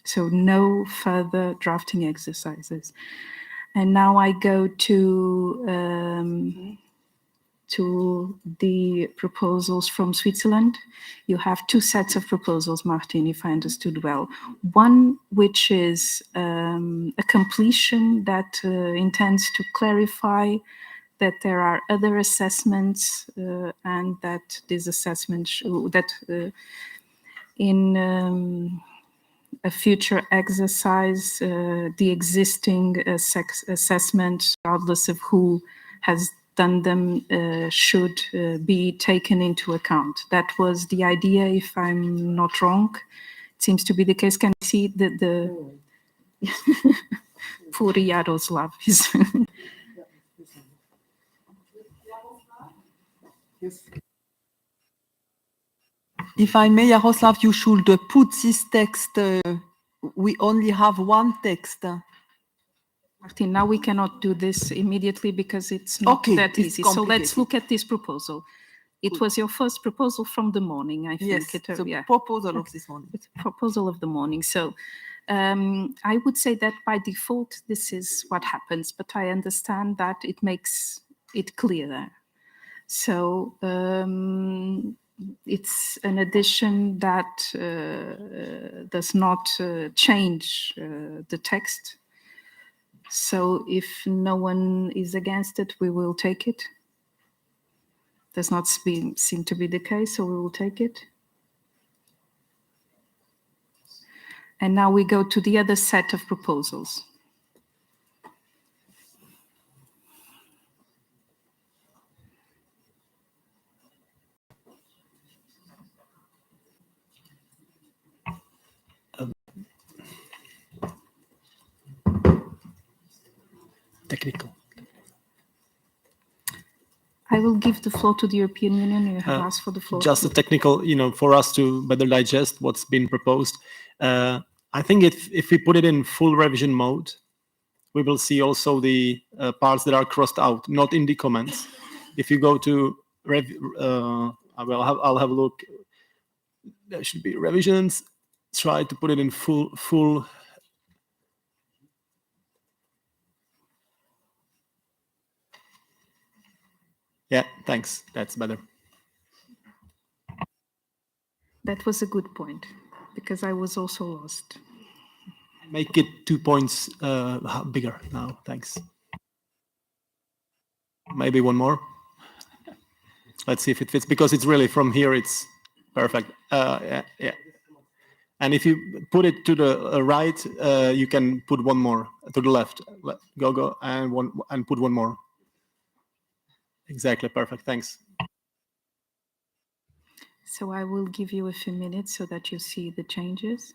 So no further drafting exercises. And now I go to the proposals from Switzerland. You have two sets of proposals, Martin, if I understood well. One which is a completion that intends to clarify that there are other assessments and that these assessments in a future exercise, the existing assessment, regardless of who has done them, should be taken into account. That was the idea, if I'm not wrong. It seems to be the case. Can you see the poor Yaroslav is If I may, Jaroslav, you should put this text. We only have one text. Martin, now we cannot do this immediately because it's not Okay, that it's easy. So let's complicated. look at this proposal. It was your first proposal from the morning, I think. Yes, the Yeah. proposal of this morning. It's a proposal of the morning. So I would say that by default, this is what happens, but I understand that it makes it clearer. So it's an addition that does not change the text. So if no one is against it, we will take it. Does not seem to be the case, so we will take it. And now we go to the other set of proposals. Technical. I will give the floor to the European Union. You have asked for the floor. Just a technical, for us to better digest what's been proposed. I think if we put it in full revision mode, we will see also the parts that are crossed out, not in the comments. If you go to, I'll have a look. There should be revisions. Try to put it in full. Yeah, thanks. That's better. That was a good point, because I was also lost. Make it 2 points bigger now. Thanks. Maybe one more. Let's see if it fits, because it's really from here, it's perfect. Yeah. And if you put it to the right, you can put one more to the left. Go, and put one more. Exactly, perfect. Thanks. So I will give you a few minutes so that you see the changes.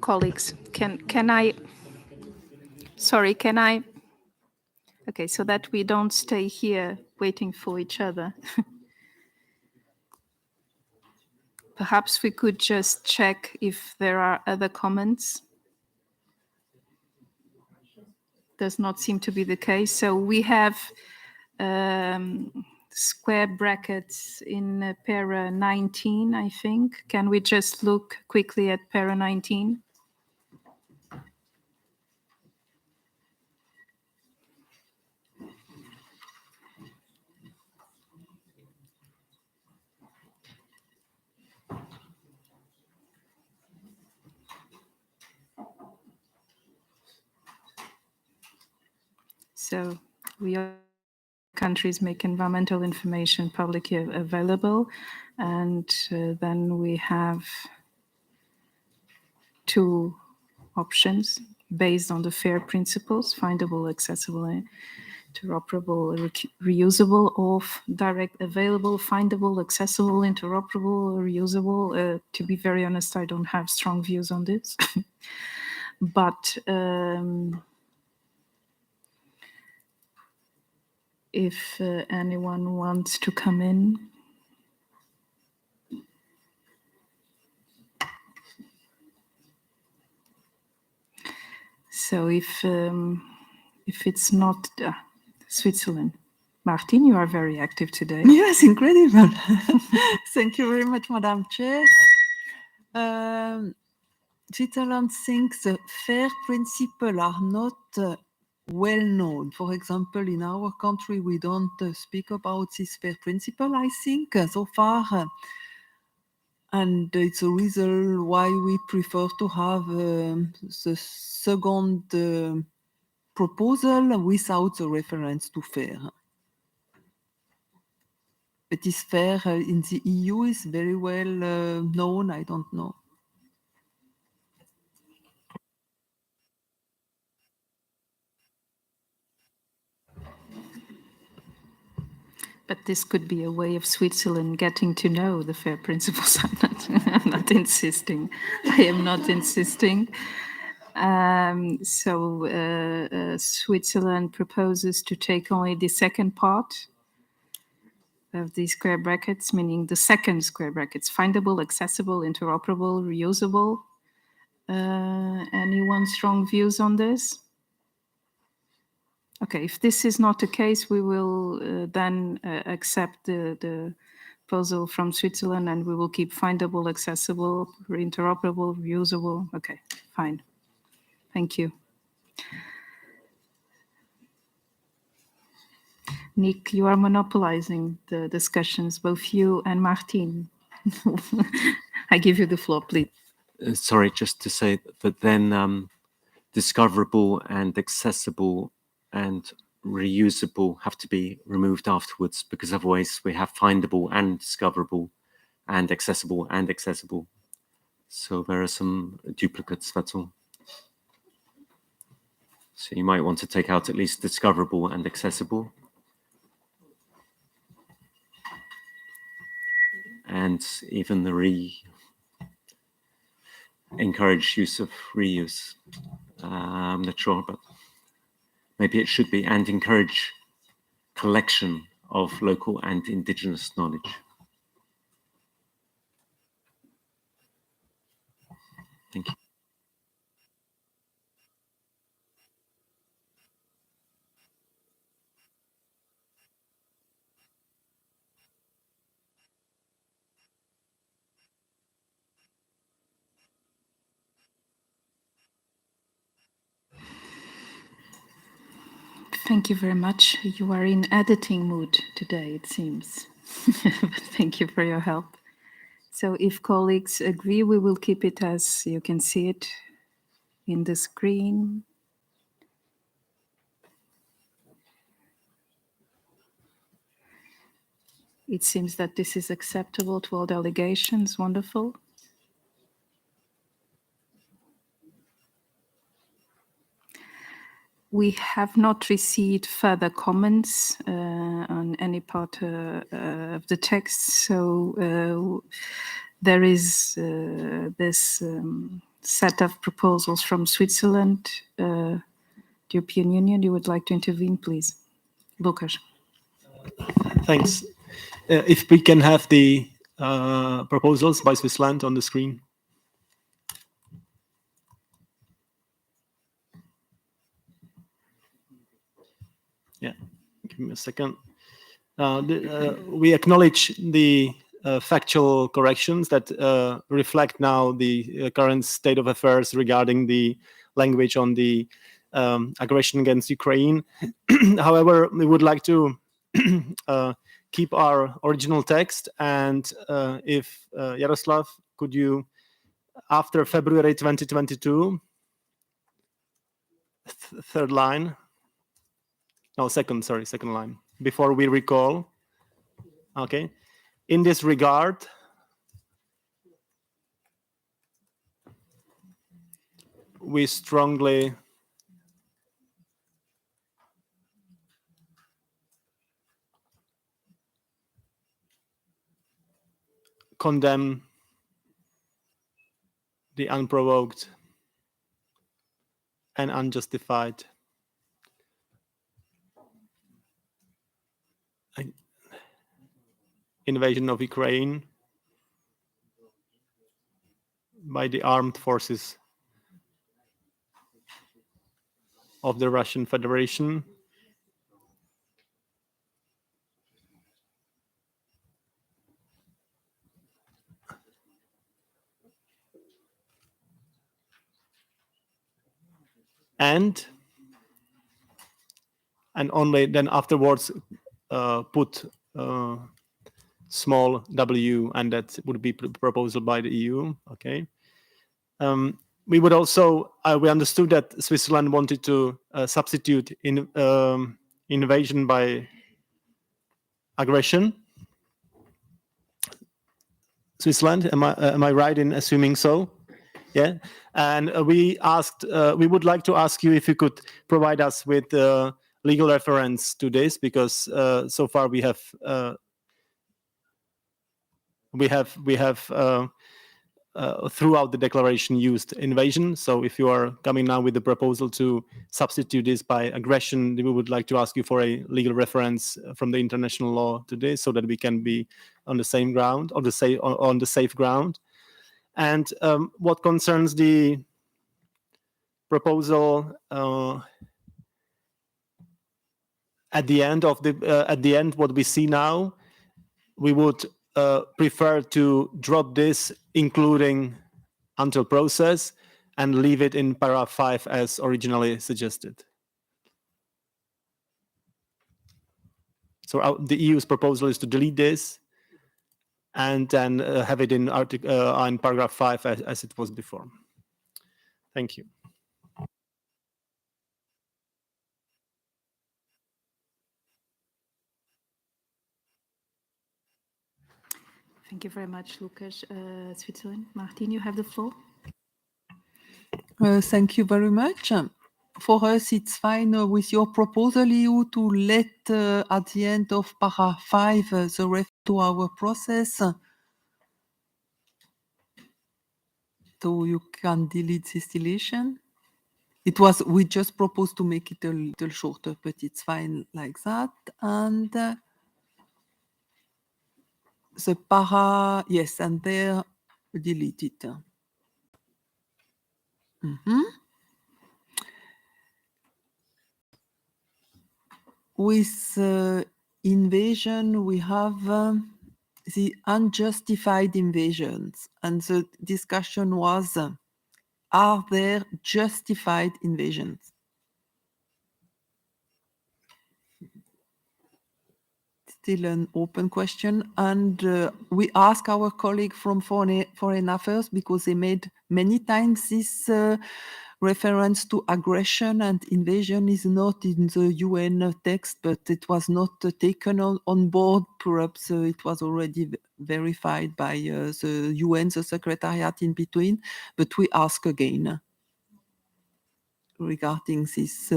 Colleagues, can I, sorry, can I, okay, so that we don't stay here waiting for each other. Perhaps we could just check if there are other comments. Does not seem to be the case. So we have square brackets in para 19, I think. Can we just look quickly at para 19? So we are countries make environmental information publicly available, and then we have two options based on the FAIR principles: findable, accessible, interoperable, reusable, or direct available, findable, accessible, interoperable, reusable. To be very honest, I don't have strong views on this, but if anyone wants to come in. So if it's not Switzerland, Martin, you are very active today. Yes, incredible. Thank you very much, Madam Chair. Switzerland thinks the FAIR principles are not well known. For example, in our country, we don't speak about this FAIR principle, I think, so far. And it's a reason why we prefer to have the second proposal without the reference to FAIR. But is FAIR in the EU is very well known? I don't know. But this could be a way of Switzerland getting to know the FAIR principles. I'm not insisting. I am not insisting. Switzerland proposes to take only the second part of these square brackets, meaning the second square brackets: findable, accessible, interoperable, reusable. Anyone strong views on this? Okay, if this is not the case, we will then accept the proposal from Switzerland, and we will keep findable, accessible, interoperable, reusable. Okay, fine. Thank you. Nick, you are monopolizing the discussions, both you and Martin. I give you the floor, please. Sorry, just to say that then discoverable and accessible and reusable have to be removed afterwards, because otherwise we have findable and discoverable and accessible and accessible. So there are some duplicates, that's all. So you might want to take out at least discoverable and accessible. And even the encourage use of reuse. I'm not sure, but maybe it should be and encourage collection of local and indigenous knowledge. Thank you. Thank you very much. You are in editing mood today, it seems. Thank you for your help. So if colleagues agree, we will keep it as you can see it in the screen. It seems that this is acceptable to all delegations. Wonderful. We have not received further comments on any part of the text, so there is this set of proposals from Switzerland, the European Union. You would like to intervene, please. Lucas. Thanks. If we can have the proposals by Switzerland on the screen. Yeah, give me a second. We acknowledge the factual corrections that reflect now the current state of affairs regarding the language on the aggression against Ukraine. However, we would like to keep our original text, and if Jaroslav, could you, after February 2022, third line, no, second line, before we recall, okay. In this regard, we strongly condemn the unprovoked and unjustified invasion of Ukraine by the armed forces of the Russian Federation, and only then afterwards put small w, and that would be proposal by the EU. Okay. We would also we understood that Switzerland wanted to substitute in invasion by aggression. Switzerland, am I right in assuming so? Yeah. And we would like to ask you if you could provide us with legal reference to this, because so far we have throughout the declaration used invasion. So if you are coming now with the proposal to substitute this by aggression, we would like to ask you for a legal reference from the international law to this, so that we can be on the same ground, or on the safe ground. And what concerns the proposal at the end, what we see now, we would prefer to drop this, including until process, and leave it in paragraph 5 as originally suggested. So the EU's proposal is to delete this and then have it in paragraph 5 as it was before. Thank you. Thank you very much, Lucas. Switzerland. Martin, you have the floor. Thank you very much. For us, it's fine with your proposal, EU, to let at the end of paragraph 5 the refer to our process. So you can delete this deletion. We just proposed to make it a little shorter, but it's fine like that. And the para, yes, and there delete it. With invasion, we have the unjustified invasions, and the discussion was, are there justified invasions? Still an open question, and we ask our colleague from Foreign Affairs, because they made many times this reference to aggression, and invasion is not in the UN text, but it was not taken on board. Perhaps it was already verified by the UN, the Secretariat in between, but we ask again regarding this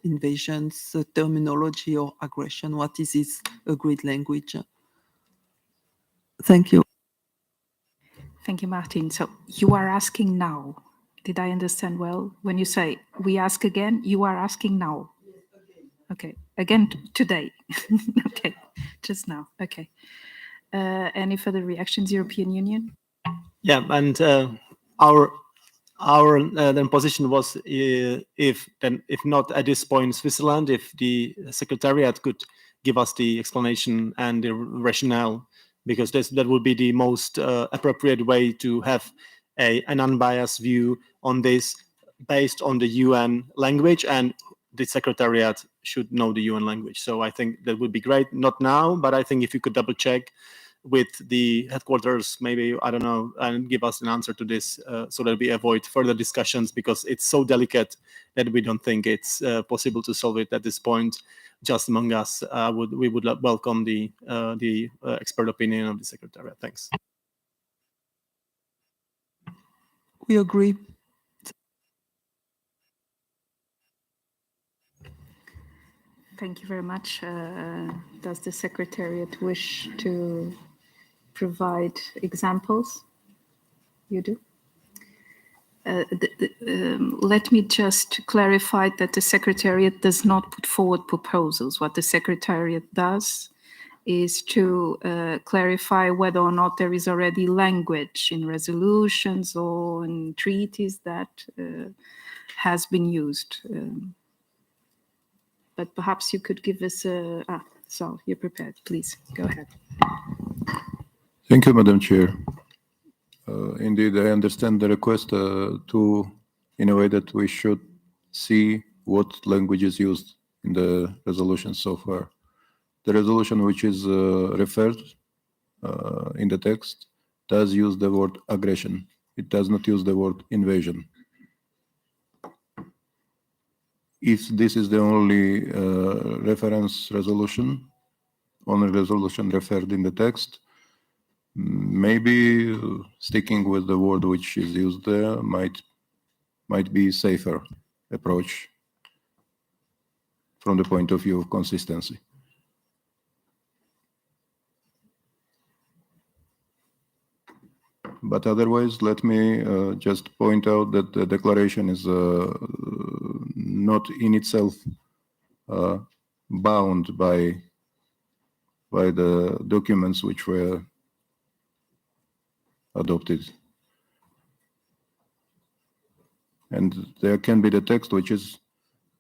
invasions terminology or aggression. What is this agreed language? Thank you. Thank you, Martin. So you are asking now Did I understand well? When you say we ask again, you are asking now? Okay, again today. Okay, just now. Okay. Any further reactions, European Union? Yeah, and our then position was if not at this point Switzerland, if the Secretariat could give us the explanation and the rationale, because that would be the most appropriate way to have an unbiased view on this based on the UN language, and the Secretariat should know the UN language. So I think that would be great. Not now, but I think if you could double check with the headquarters, maybe, I don't know, and give us an answer to this so that we avoid further discussions, because it's so delicate that we don't think it's possible to solve it at this point just among us. We would welcome the expert opinion of the Secretariat. Thanks. We agree. Thank you very much. Does the Secretariat wish to provide examples? You do? Let me just clarify that the Secretariat does not put forward proposals. What the Secretariat does is to clarify whether or not there is already language in resolutions or in treaties that has been used. But perhaps you could give us a... so you're prepared. Please, go ahead. Thank you, Madam Chair. Indeed, I understand the request in a way that we should see what language is used in the resolution so far. The resolution which is referred in the text does use the word aggression. It does not use the word invasion. If this is the only resolution referred in the text, maybe sticking with the word which is used there might be safer approach from the point of view of consistency. But otherwise, let me just point out that the declaration is not in itself bound by the documents which were adopted. And there can be the text which is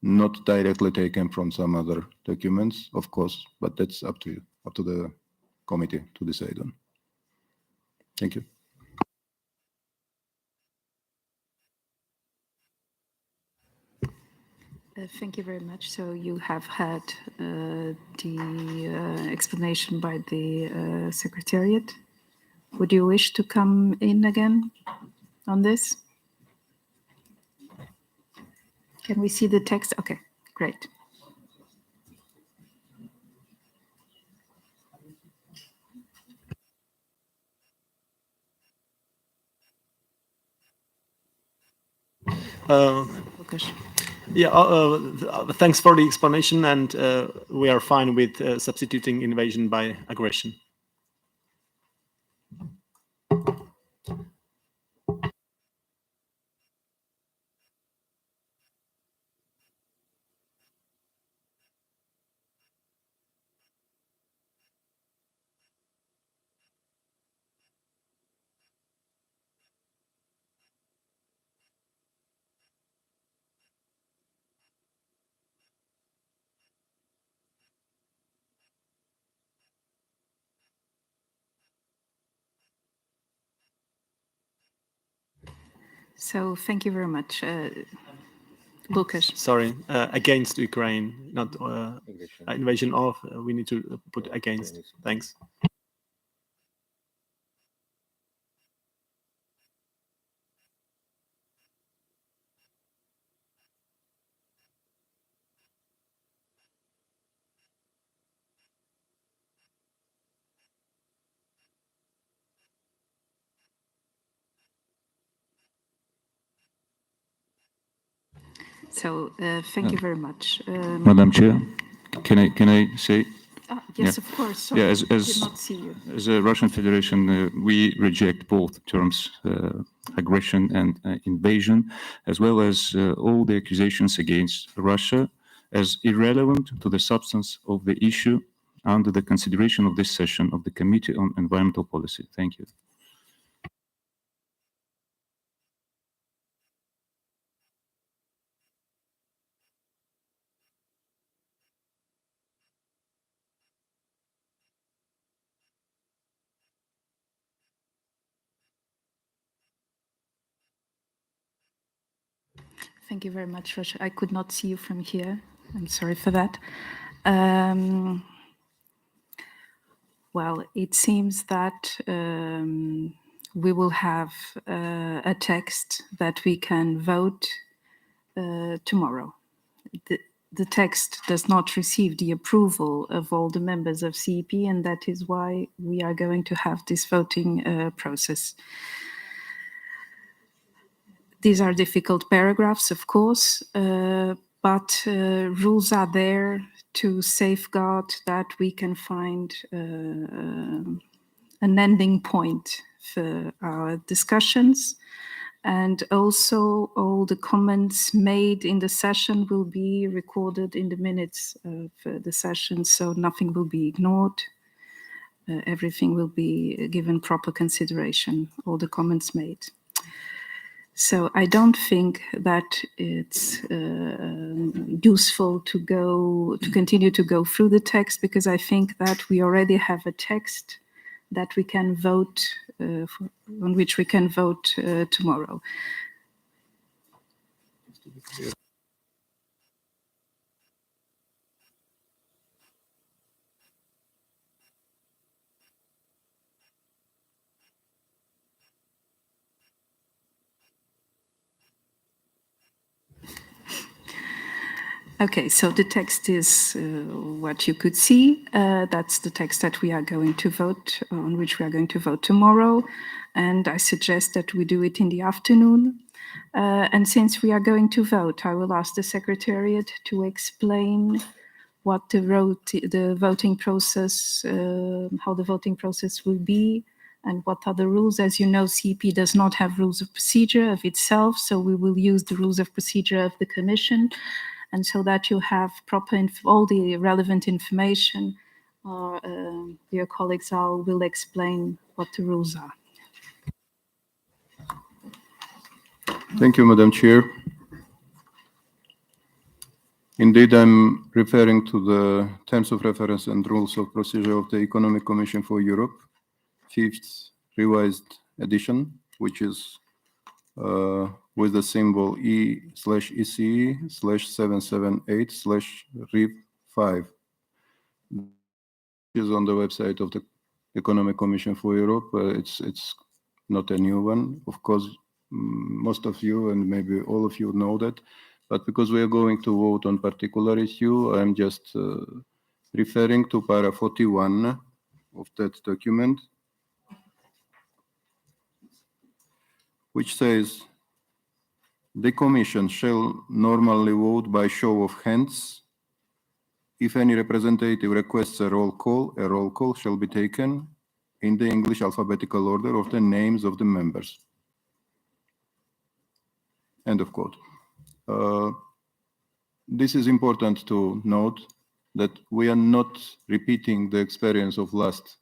not directly taken from some other documents, of course, but that's up to you, up to the committee to decide on. Thank you. Thank you very much. So you have had the explanation by the Secretariat. Would you wish to come in again on this? Can we see the text? Okay, great. Łukasz. Yeah, thanks for the explanation, and we are fine with substituting invasion by aggression. So thank you very much. Łukasz. Sorry, against Ukraine, not invasion of. We need to put against. Thanks. So thank you very much. Madam Chair, can I say Yes, Yeah. of course. Sorry, Yeah, did not see you. as a Russian Federation, we reject both terms, aggression and invasion, as well as all the accusations against Russia as irrelevant to the substance of the issue under the consideration of this session of the Committee on Environmental Policy. Thank you. Thank you very much, Roger. I could not see you from here. I'm sorry for that. Well, it seems that we will have a text that we can vote tomorrow. The text does not receive the approval of all the members of CEP, and that is why we are going to have this voting process. These are difficult paragraphs, of course, but rules are there to safeguard that we can find an ending point for our discussions. And also all the comments made in the session will be recorded in the minutes of the session, so nothing will be ignored. Everything will be given proper consideration, all the comments made. So I don't think that it's useful to continue to go through the text, because I think that we already have a text that we can vote, on which we can vote tomorrow. Okay, so the text is what you could see. That's the text that we are going to vote, on which we are going to vote tomorrow. And I suggest that we do it in the afternoon. And since we are going to vote, I will ask the Secretariat to explain what the voting process, how the voting process will be, and what are the rules. As you know, CEP does not have rules of procedure of itself, so we will use the rules of procedure of the Commission. And so that you have all the relevant information, your colleagues will explain what the rules are. Thank you, Madam Chair. Indeed, I'm referring to the terms of reference and rules of procedure of the Economic Commission for Europe, 5th revised edition, which is with the symbol E/ECE/778/RIV5. Is on the website of the Economic Commission for Europe. It's not a new one. Of course, most of you and maybe all of you know that, but because we are going to vote on particular issue, I'm just referring to para 41 of that document, which says, the Commission shall normally vote by show of hands. If any representative requests a roll call shall be taken in the English alphabetical order of the names of the members. End of quote. This is important to note that we are not repeating the experience of last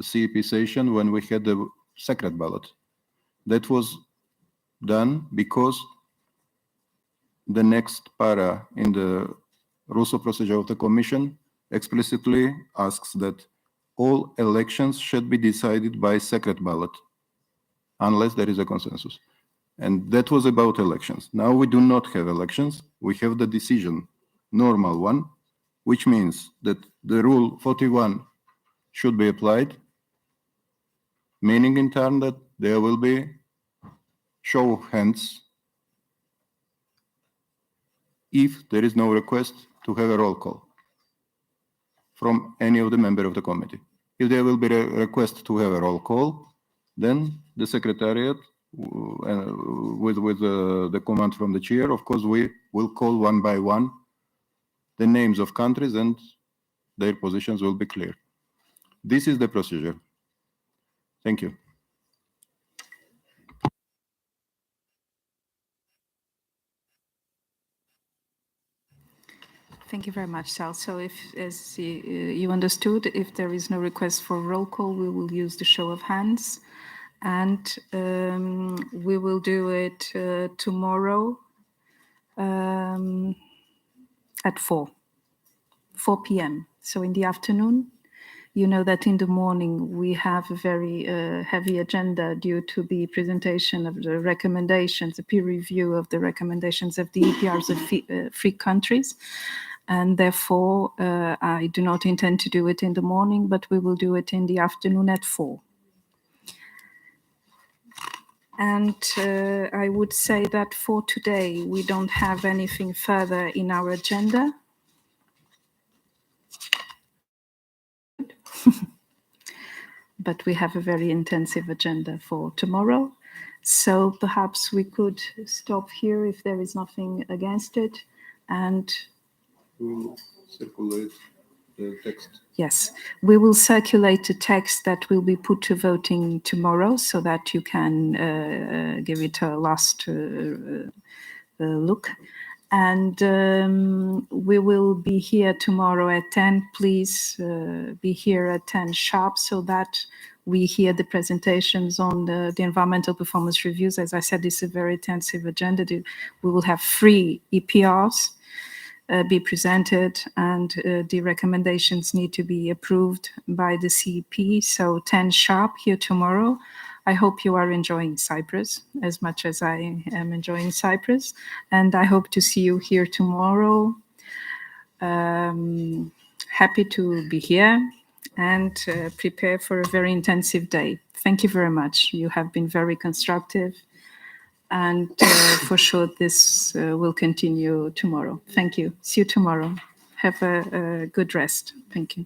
CEP session when we had the secret ballot. That was done because the next para in the rules of procedure of the Commission explicitly asks that all elections should be decided by secret ballot, unless there is a consensus. And that was about elections. Now we do not have elections. We have the decision, normal one, which means that the rule 41 should be applied, meaning in turn that there will be show of hands if there is no request to have a roll call from any of the member of the committee. If there will be a request to have a roll call, then the Secretariat, with the command from the chair, of course, we will call one by one the names of countries and their positions will be clear. This is the procedure. Thank you. Thank you very much, Sal. So if, as you understood, if there is no request for roll call, we will use the show of hands. And we will do it tomorrow at 4 p.m. So in the afternoon. You know that in the morning we have a very heavy agenda due to the presentation of the recommendations, the peer review of the recommendations of the EPRs of free countries. And therefore, I do not intend to do it in the morning, but we will do it in the afternoon at 4. And I would say that for today, we don't have anything further in our agenda. But we have a very intensive agenda for tomorrow. So perhaps we could stop here if there is nothing against it. And We'll circulate the text. yes, we will circulate the text that will be put to voting tomorrow so that you can give it a last look. And we will be here tomorrow at 10. Please be here at 10 sharp so that we hear the presentations on the environmental performance reviews. As I said, this is a very intensive agenda. We will have 3 EPRs be presented, and the recommendations need to be approved by the CEP. So 10 sharp here tomorrow. I hope you are enjoying Cyprus as much as I am enjoying Cyprus. And I hope to see you here tomorrow. Happy to be here and prepare for a very intensive day. Thank you very much. You have been very constructive. And for sure, this will continue tomorrow. Thank you. See you tomorrow. Have a good rest. Thank you.